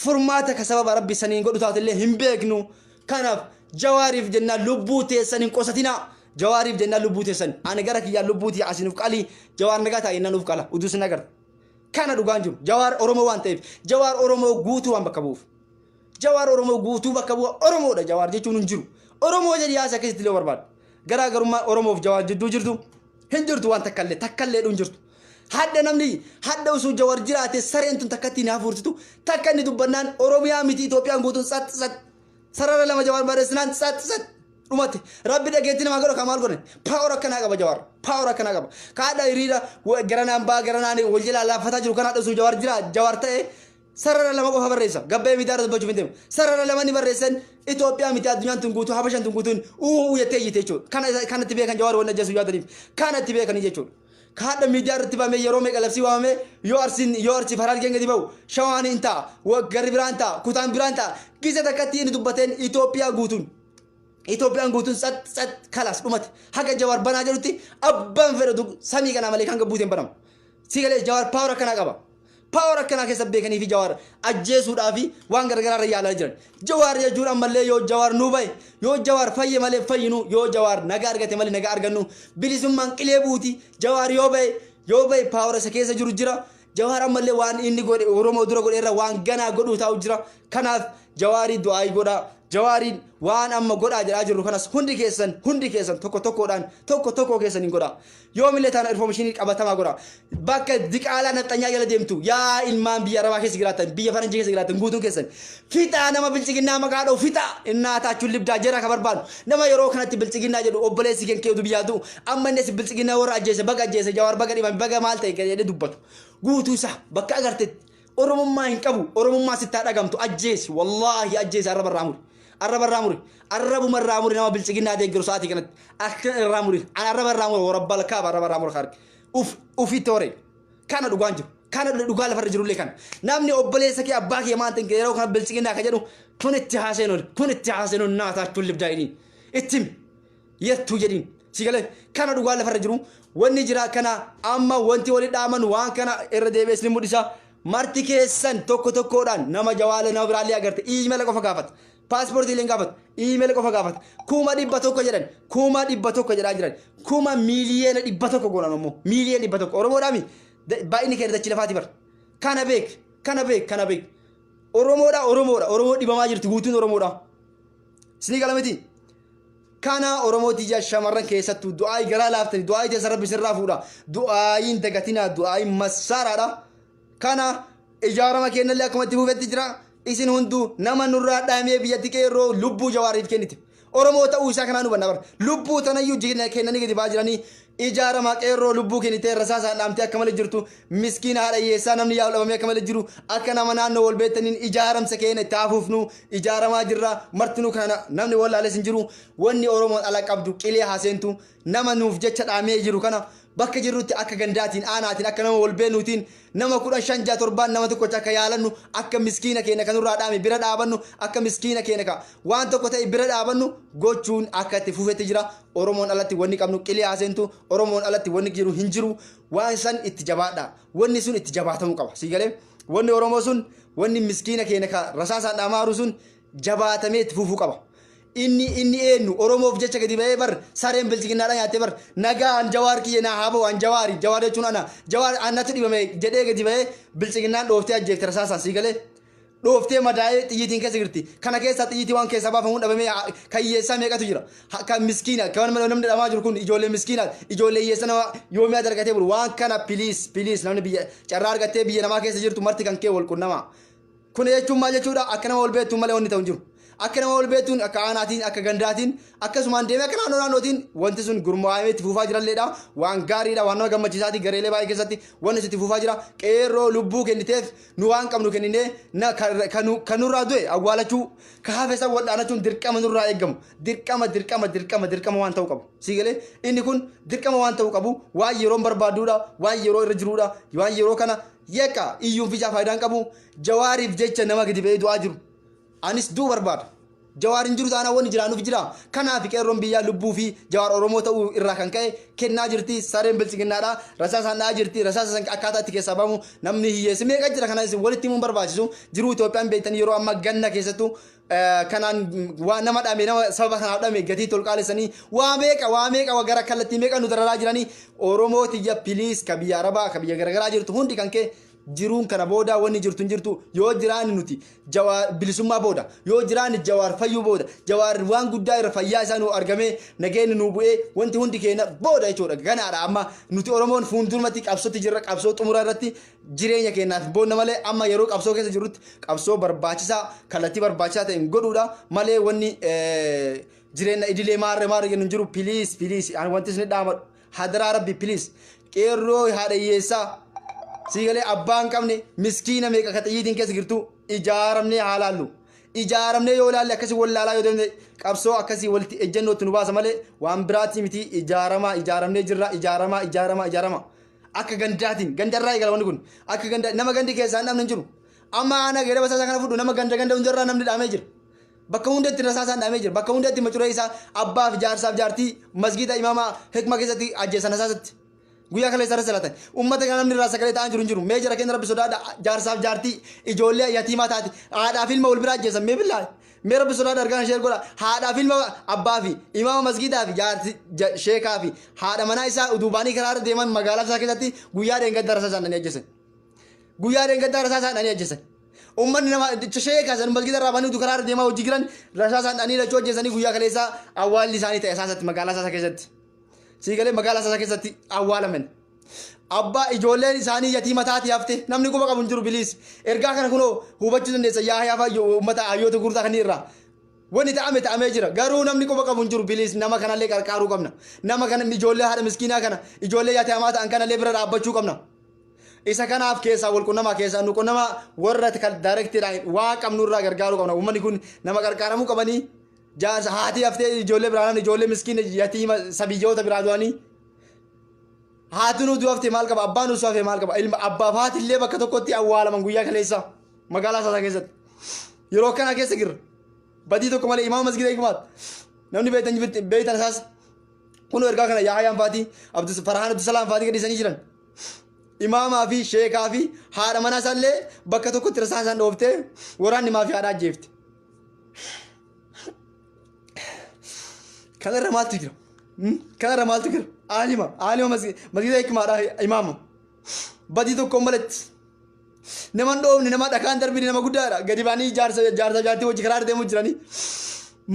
furmaata ka sababa rabbi saniin godhu taatellee hin beeknu kanaaf jawaariif jennaan lubbuu teessan hin qosatina jawaariif jennaan lubbuu teessan ani gara kiyyaa lubbuutii asinuuf qalii jawaar nagaa taa'ee nanuuf qala udus nagar kana dhugaan jiru jawaar oromoo waan ta'eef jawaar oromoo guutuu waan bakka bu'uuf jawaar oromoo guutuu bakka bu'a oromoodha jawaar jechuun hin jiru oromoo jedhi yaasa akkasitti illee barbaadu garaagarummaa oromoof jawaar jidduu jirtu hin jirtu waan takkallee dhuun jirtu hadda namni hadda usuu jawaar jiraate sareen tun takkatti ni hafuursitu takka inni dubbannaan oromiyaa miti Itoophiyaan guutuun sat sarara lama jawaar bareessinaan sat dhumate rabbi dhageetti nama godha kamaal godhan paawar akkanaa qaba jawaar paawar akkanaa qaba kaadha hiriira garanaan baa garanaan wal jala laafataa jiru kana dhasuu jawaar jira jawaar ta'e sarara lama qofa barreessa gabbee miidiyaa irratti bachuuf hin deemu sarara lama ni barreessan Itoophiyaa miti addunyaan tun guutuu habashaan tun guutuun jettee iyyite jechuudha kanatti beekan jawaar wanna jeesuu yaadaniif kanatti beekanii jechuudha kaadha miidiyaa irratti baamee yeroo meeqa labsii waamamee yoo arsi faraal gengati ba'u shawaan hin ta'a garri biraan ta'a kutaan biraan ta'a gisa takkatti inni dubbateen Itoophiyaan guutuun sat kalas dhumate haga jawaar banaa jedhutti abbaan fedhatu samii kanaa malee kan gabbuuteen banamu sigalee jawaar paawar akkanaa qaba paawar akkanaa keessa beekanii fi jawaar ajjeesuudhaa fi waan gargaraarra yaalaa jiran jawaar jechuun ammallee yoo jawaar nuu bahe yoo jawaar fayye malee fayyinu yoo jawaar nagaa argate malee nagaa argannu bilisummaan qilee buuti jawaar yoo bahe paawar isa keessa jiru jira jawaar ammallee waan inni godhe oromoo dura godheerra waan ganaa godhuu taa'u jira kanaaf jawaarii du'aayii godha jawaariin waan amma godhaa jedhaa jirru kanas hundi keessan tokko keessan hin godha yoomillee taana informationii qabatamaa godha bakka diqaalaa nafxanyaa jala deemtu yaa ilmaan biyya arabaa keessa jiraatan biyya faranjii keessa jiraatan guutuun keessan fixaa nama bilchiginnaa maqaa dha'u fixaa innaataa libdaa jara ka barbaadu nama yeroo kanatti bilchiginnaa jedhu obboleessi kenkeetu biyyaatu amma innis bilchiginnaa warra ajjeese baga ajjeese jawaar baga dhibame baga maal ta'e jedhee dubbatu guutuu isaa bakka agartetti oromummaa hin qabu oromummaa sittaa dhagamtu ajjeesi wallaahi ajjeesi arraba muri nama bilchiginnaa deeggaru sa'aatii kanatti akka irraa muri arraba irraa muri warabbal kaaba arraba irraa muri harki ufi toore kana dhugaan jiru kana dhugaa lafarra jirullee kana namni obboleessa kee abbaa kee maanta yeroo kana bilchiginnaa ka jedhu kun itti haaseenon naataachuun libdaa jedhiin ittim yettuu jedhiin sigalee kana dhugaa lafarra jiru wanni jira kana amma wanti wali dhaaman waan kana irra deebi'ee ni mul'isa marti keessan tokkodhaan nama jawaala nama biraallee agarte email qofa gaafata paaspoortii illee gaafata email qofa gaafata kuma 100 jedhan kuma 100 jedhaa jiran kuma miliyoona 100 goonan ammoo miliyoona 100 oromoodhaami baay'inni keenya dachi lafaati bar kana beek oromoo dhibamaa jirti guutuun oromoodha sinii galameti kana oromooti jaa shamarran keessattuu du'aa garaa laaftani du'aa teessa rabbi sirraa fuudha du'aayin dagatina du'aayin massaaraadha kana ijaarama kennallee akkuma itti fufetti jira isin hundu nama nurraa dhaamee biyyatti qeerroo lubbuu jawaariif kennite oromoo ta'uu isaa kanaan hubanna bar lubbuu tanayyuu kennanii gadi baa jiranii ijaarama qeerroo lubbuu kennite rasaasaan dhaamtee akka malee jirtu miskiina haadha hiyyeessaa namni yaa'u dhabamee akka malee jiru akka nama naannoo wal beektaniin ijaaramsa keenya itti hafuufnu ijaaramaa jirra martinuu kana namni wallaales hin jiru wanni oromoon ala qabdu qilee haaseentu nama nuuf jecha dhaamee jiru kana bakka jirrutti akka gandaatiin aanaatiin akka nama wal beenuutiin nama 15-7 nama tokkocha akka yaalannu akka miskiina keenya kanurraa dhaame bira dhaabannu akka miskiina keenya ka waan tokko ta'e bira dhaabannu gochuun akka itti fufetti jira oromoon alatti wanni qabnu qilee haaseentu oromoon alatti wanni jiru hin jiru waan san itti jabaadha wanni sun itti jabaatamuu qaba sigalee wanni oromoo sun wanni miskiina keenya ka rasaasaan dhaamaaru sun jabaatamee itti fufuu qaba inni eenyu oromoof jecha gadi ba'ee bar sareen bilchiginnaadha nyaattee bar nagaan jawaar kiyya naa haaboo an jawaar jechuun jawaar annatu dhibame jedhee gadi ba'ee bilchiginnaan dhooftee ajjeefte rasaasaan sigalee dhooftee madaa'ee xiyyiitiin keessa jirti kana keessa xiyyiitii waan keessaa baafamuu dhabamee kan hiyyeessaa meeqatu jira kan miskiina kan namni dhamaa jiru kun ijoollee miskiina ijoollee hiyyeessa nama yoomii adargatee bulu waan kana piliis namni biyya carraa argattee biyya namaa keessa jirtu marti kan kee wal qunnama kun jechuun maal jechuudha akka nama wal beektu malee wanni ta'u jiru akka nama ol beetuun akka aanaatiin akka gandaatiin akkasumaan deemee akka naannootiin wanti sun gurmaa'ee itti fufaa jiralleedha waan gaariidha waan nama gammachiisaati gareelee baay'ee keessatti wanti itti fufaa jira qeerroo lubbuu kenniteef nu waan qabnu kenninee kan nurraa du'e awwaalachuu ka hafe isa wal'aanachuun dirqama nurraa eeggamu dirqama waan ta'uu qabu siigalee inni kun dirqama waan ta'uu qabu waan yeroon barbaaduudha waan yeroo irra jiruudha waan yeroo kana yakka iyyuun ficaa faayidaan qabu jawaariif jecha nama gadi ba'ee du'aa jiru anis duu barbaada jawaarin jiru taana wanni jiraanuuf jira kanaaf qeerroon biyyaa lubbuu fi jawaar oromoo ta'uu irraa kan ka'e kennaa jirti sareen bilchiginnaadha rasaasaan dhaa jirti rasaasaan akkaataa itti keessaa bamu namni hiyyeessi meeqa jira kanas walitti himuun barbaachisu jiruu Itoophiyaan beektan yeroo amma ganna keessattuu kanaan waa nama dhame nama sababa kanaaf dhame gatii tolqaalessanii waa meeqa gara kallattii meeqa nu dararaa jiranii oromoo tiyya piliis ka biyya arabaa ka biyya garagaraa jirtu hundi kan kee jiruun kana booda wanni jirtu yoo jiraanni nuti jawaar bilisummaa booda yoo jiraanni jawaar fayyuu booda jawaar waan guddaa irra fayyaa isaa nu argamee nageenyi nu bu'ee wanti hundi keenya booda jechuudha ganaadha amma nuti oromoon fuuldurmatti qabsootti jirra qabsoo xumura irratti jireenya keenyaaf boonna malee amma yeroo qabsoo keessa jirrutti qabsoo barbaachisaa kallattii barbaachisaa ta'een godhuudha malee wanni jireenya idilee maarree jennu jiru piliis wanti isin dhaama hadaraa rabbi piliis qeerroo haadha hiyyeessaa siigalee abbaan qabne miskiina meeqa ka xiyyiitiin keessa jirtu ijaaramnee haalaallu ijaaramnee yoo ilaalle akkasii wallaalaa yoo deemne qabsoo akkasii walitti ejjennootti nu baasa malee waan biraatti miti ijaaramnee jirra ijaarama akka gandaatiin gandarraa eegala wanni kun akka ganda nama gandi keessaa namni hin jiru amma ana geeda basaasaa kana fudhu nama ganda hundarraa namni dhaamee jira bakka hundatti rasaasaan dhaamee jira bakka hundatti macuree isaa abbaaf jaarsaaf jaartii masgiida imaama hikma keessatti ajjeesan rasaasatti guyyaa kale sarara salatan ummata kana namni irraa sagalee ta'an jiru mee jara keenya rabbi sodaadha jaarsaaf jaartii ijoollee yatiimaa taati haadhaaf ilma wal biraa ajjeesan mee billaa mee rabbi sodaadha argaan sheer godha haadhaaf ilma abbaa fi imaama masgiidaa fi jaartii sheekaa fi haadha manaa isaa udubaanii karaarra deeman magaalaa isaa keessatti guyyaa dheengaddaa rasaasaan dhanii ajjeesan ummanni nama sheekaa san masgiida irraa banii udu karaarra deemaa hojii jiran rasaasaan dhanii lachuu ajjeesanii guyyaa kaleessaa awwaalli isaanii ta'e isaasatti magaalaa isaa keessatti siigalee magaalaa isaa keessatti awwaalaman abbaa ijoolleen isaanii yatiima taati hafte namni quba qabu hin jiru biliis ergaa kana kunoo hubachuu dandeessa yaayaa uummata hayyoota gurgurtaa kan irraa wanni ta'amee jira garuu namni quba qabu hin jiru biliis nama kanallee qarqaaruu qabna nama kana ijoollee haadha miskiinaa kana ijoollee yatiimaa ta'an kanallee bira dhaabbachuu qabna isa kanaaf keessaa wal qunnamaa keessaa nu qunnamaa warra daayirektiidhaan waa qabnu irraa gargaaruu qabna uummanni kun nama qarqaaramuu qabanii jaarsa haati haftee ijoollee biraan ijoollee miskiina yatiima sabiyyoota biraa du'anii haati nu du'aftee maal qaba abbaan nu suufee maal qaba ilma abbaaf haati illee bakka tokkotti awwaalaman guyyaa kaleessa magaalaa isaa keessatti yeroo kana keessa jirra badii tokko malee imaama masgiida hikmaat namni beeytan isaas kun ergaa kana yaayaan faatii farhaan abdusalaam faatii gadhiisanii jiran imaamaa fi sheekaa fi haadha manaa isaallee bakka tokkotti rasaasaan dhooftee waraanni maafi haadha ajjeefte kanarra maaltu jira aalima masgiida hikmaadha imaama badii tokko malatti nama dhoofne nama dhakaan darbine nama guddaadha gadi baanii jaarsa jaartii wajji karaa deemuu jiranii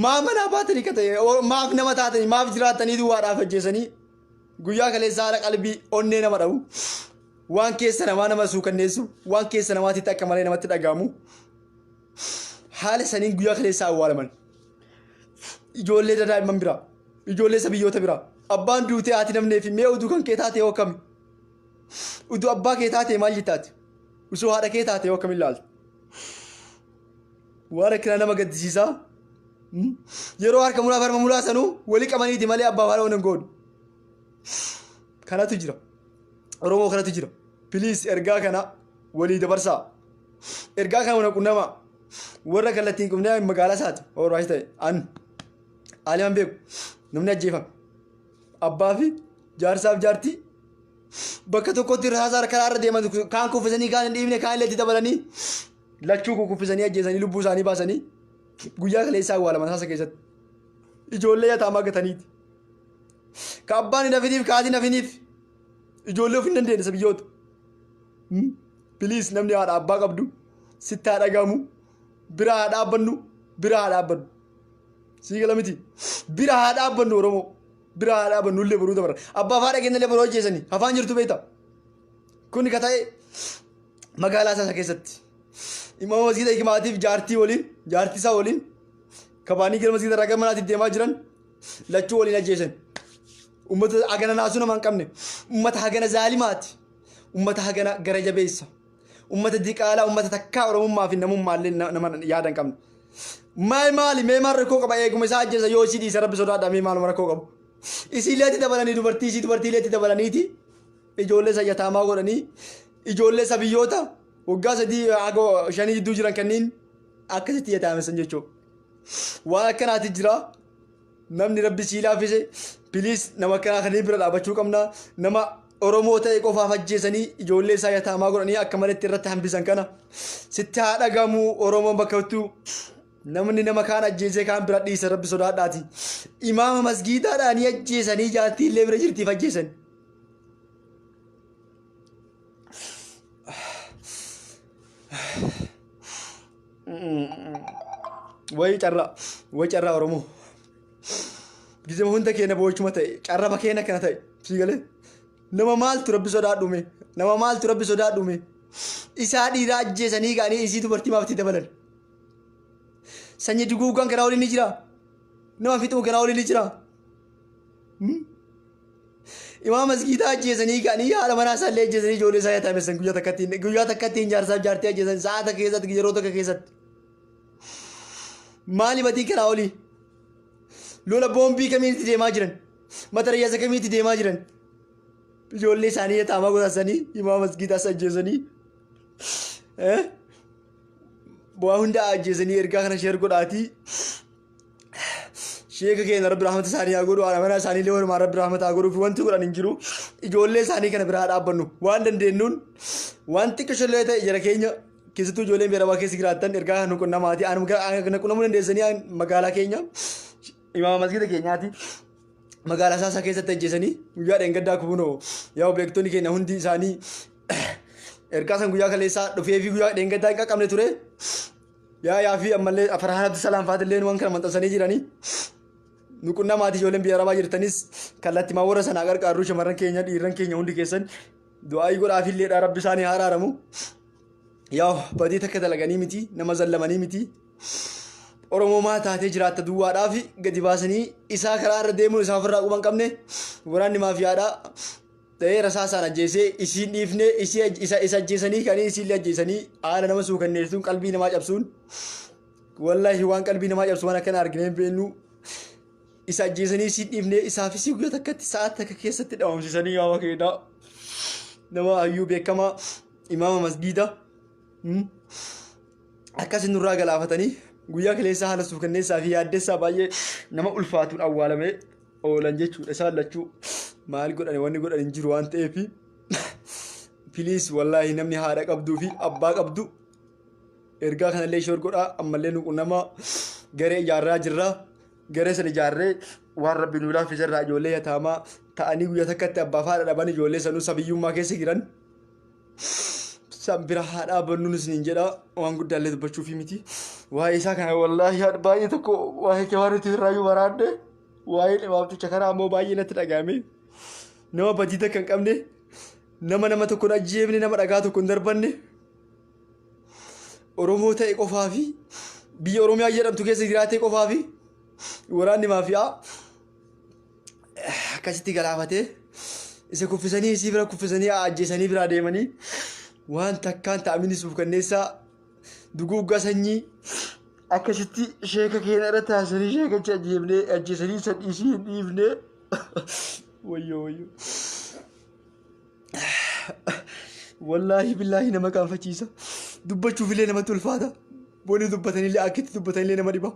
maaf manaa baatanii ka ta'e maaf nama taatanii maaf jiraatanii duwwaadhaaf ajjeesanii guyyaa kaleessaa haadha qalbii onnee nama dhabu waan keessa namaa nama suukanneessu waan keessa namaatitti akka malee namatti dhagaamu haala saniin guyyaa kaleessaa awwaalaman ijoollee daa'imman biraa ijoollee sabiyyoota biraa abbaan duutee haati namnee fi mee uduu kan kee taate yoo akkami uduu abbaa kee taate maal jettaati usoo haadha kee taate yoo akkami ilaaltu waan akkanaa nama gaddisiisaa yeroo harka mulaasanuu walii qabaniiti malee abbaaf haadha waan hin goonu kanatu jira oromoo kanatu jira piliis ergaa kana walii dabarsaa ergaa kana wana qunnamaa warra kallattiin qubnee magaalaa isaati ooraas ta'e aliman beeku namni ajjeefame abbaa fi jaarsaaf jaartii bakka tokkotti rasaasa karaarra deeman kaan kuffisanii kaan hin dhiibne kaan illee itti dabalanii lachuu kuffisanii ajjeesanii lubbuu isaanii baasanii guyyaa kaleessaa awwaalaman rasaasa keessatti ijoollee yataamaa gataniiti ka abbaan hin hafiniif ka haati hin hafiniif ijoollee of hin dandeenye sabiyyoota piliis namni haadha abbaa qabdu sitti haa dhagahamu bira haa dhaabbannu siigala miti bira haa dhaabbannu oromoo bira haa dhaabbannu illee boruu dabara abbaa fi haadha keenya illee boruu ajjeesanii afaan jirtu beekta kun ka ta'e magaalaa isaa keessatti imaama masgiida hikmaatiif jaartii isaa waliin kabaanii gara masgiida irraa gara manaatti deemaa jiran lachuu waliin ajjeesan. Uummata hagana naasuu nama hin qabne, uummata hagana zaalimaati, uummata hagana gara jabeessa, uummata diqaalaa, uummata takkaa oromummaa fi namummaa illee nama yaada hin qabne. Mee maal rakkoo qaba eeguma isaa ajjeesa yoo isii dhiisa rabbi sodaadhaa mee maaluma rakkoo qabu. Isiileetti dabalanii dubartiileetti dabalaniiti ijoollee sayyataamaa godhanii ijoollee sabiyyoota waggaa 3-5 gidduu jiran kanneen akkasitti yataamesan jechuudha. Waan akkanaati jira. Namni rabbi sii laafise biliis nama akkanaa kanneen bira dhaabachuu qabna. Nama Oromoo ta'e qofaaf ajjeesanii ijoollee isaa yataamaa godhanii akka malatti irratti hambisan kana sitti haa dhagamu. Oromoon bakka hattuu namni nama kaan ajjeesee kaan bira dhiisa rabbi sodaadhaati. Imaama masgiidaadhaanii ajjeesanii jaartiillee bira jirtiif ajjeesan. Way carraa Oromoo. Gizema hunda keenya boochuma ta'e carraba keenya kana ta'e siigalee nama maaltu rabbi sodaadhume nama maaltu rabbi sodaadhume isaa dhiiraa ajjeesanii gaanii isii dubartii maaftii dabalan. Sanyii duguugaan kanaa waliin ni jira. Nama fixuu kanaa waliin ni jira. Imaama masgiidaa ajjeesanii gaanii haala manaa isaallee ajjeesanii ijoollee isaa yataamesan guyyaa takkattiin jaarsaaf jaartii ajjeesan sa'aata keessatti yeroo tokko keessatti. Maali batii kanaa olii? Lola boombii kamiitti deemaa jiran? Matariyyaasa kamiitti deemaa jiran? Ijoollee isaanii yataamaa godhasanii imaama masgiidaas ajjeesanii bu'aa hundaa ajjeesanii ergaa kana sheer godhaatii sheeka keenya rabbi rahmata isaanii haa godhu haadha manaa isaanii illee walumaa rabbi rahmata haa godhuuf wanti godhan hin jiru. Ijoollee isaanii kana biraa dhaabbannu waan dandeenyuun waan xiqqishollee ta'e jara keenya keessattuu ijoolleen beerawaa keessa jiraattan ergaa kan qunnamaatii qunnamuu dandeessanii magaalaa keenya imaama masgiida keenyaati magaalaa isaa keessatti ajjeesanii guyyaa dheengaddaa kubunoo yaa beektonni keenya hundi isaanii ergaa san guyyaa kaleessaa dhufee fi guyyaa dheengaddaa hin qaqqabne ture yaa fi ammallee Farhaan Abdusalaam faatillee waan kana maxxansanii jiranii nuqunnamaatii ijoolleen biyya arabaa jirtanis kallattii warra sanaa qarqaarruu shamarran keenya dhiirran keenya hundi keessan du'aayii godhaafilleedha rabbi isaanii haa araaramu. Yaa badii takka dalaganii miti nama zallamanii miti Oromoo maa taatee jiraatta duwwaadhaa fi gadi baasanii isaa karaa irra deemuun isaa ofirraa quban qabne waraanni maafiyaadhaa ta'ee rasaasaan ajjeesee isiin dhiifnee isa ajjeesanii kan isiillee ajjeesanii haala nama suukanneessuun qalbii namaa cabsuun wallaahi waan qalbii namaa cabsu waan akkana arginee hin beeknu isa ajjeesanii isiin dhiifnee isaaf isii guyyaa takkatti sa'aat takka keessatti dhaamsisanii yaama keedhaa nama hayyuu beekamaa imaama masgiida akkasin nurraa galaafatanii guyyaa kaleessaa haala suukanneessaa fi yaaddessaa baay'ee nama ulfaatuun awwaalamee oolan jechuudha. Isaan lachuu maal godhani wanni godhan hin jiru waan ta'eef piliis wallaahi namni haadha qabduu fi abbaa qabdu ergaa kanallee ishee godhaa ammallee nuqunnama garee ijaarraa jirra. Garee sana ijaarree waan rabbi nu laaffisarraa ijoollee yataamaa ta'anii guyyaa takkatti abbaa fi haadha dhaban ijoollee sanuu sabiyyummaa keessa jiran san bira haa dhaabbannuun isiniin jedha waan guddaallee dubbachuuf miti. Waa'ee isaa kana wallaahi baay'ee tokko waa'ee keewwaanitti irraayyuu baraadde waa'ee dhibaabticha karaa ammoo baay'ee natti dhagahame nama badii takka hin qabne nama tokko hin ajjeefne nama dhagaa tokko hin darbanne Oromoo ta'e qofaa fi biyya Oromiyaa jedhamtu keessa jiraatee qofaa fi waraanni maafiyaa akkasitti galaafatee isa kuffisanii isii bira kuffisanii ajjeesanii biraa deemanii waan takkaan ta'amini suukanneessaa duguuggaa sanyii akkasitti sheeka keenya irratti haasanii sheekachi ajjeesanii isa dhiisii hin dhiifne wayyoo wallaahi billaahi nama qaanfachiisa dubbachuufillee namatti ulfaata booni dubbatanillee akkitti dubbatanillee nama dhiba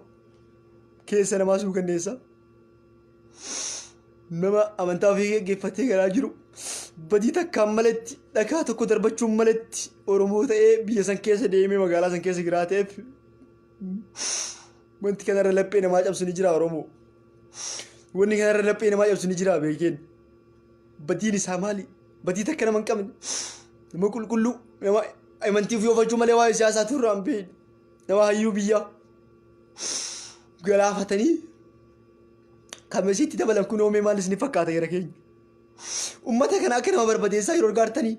keessa namaa suukanneessa nama amantaa ofii geggeeffatee garaa jiru badii takkaan malatti dhagaa tokko darbachuun malatti Oromoo ta'ee biyya san keessa deemee magaalaa san keessa jiraateef wanti kanarra laphee namaa cabsu ni jira Oromoo. Wanni kanarra laphee namaa cabsu ni jira beekeen. Badiin isaa maali? Badii takka nama hin qabne nama qulqulluu nama amantii ofii oofachuu malee waa'ee siyaasaa turre hin beekne nama hayyuu biyyaa galaafatanii kamesitti dabalan kun oomee maal isin fakkaata gara keenya. Uummata kana akka nama barbadeessaa yeroo argaatanii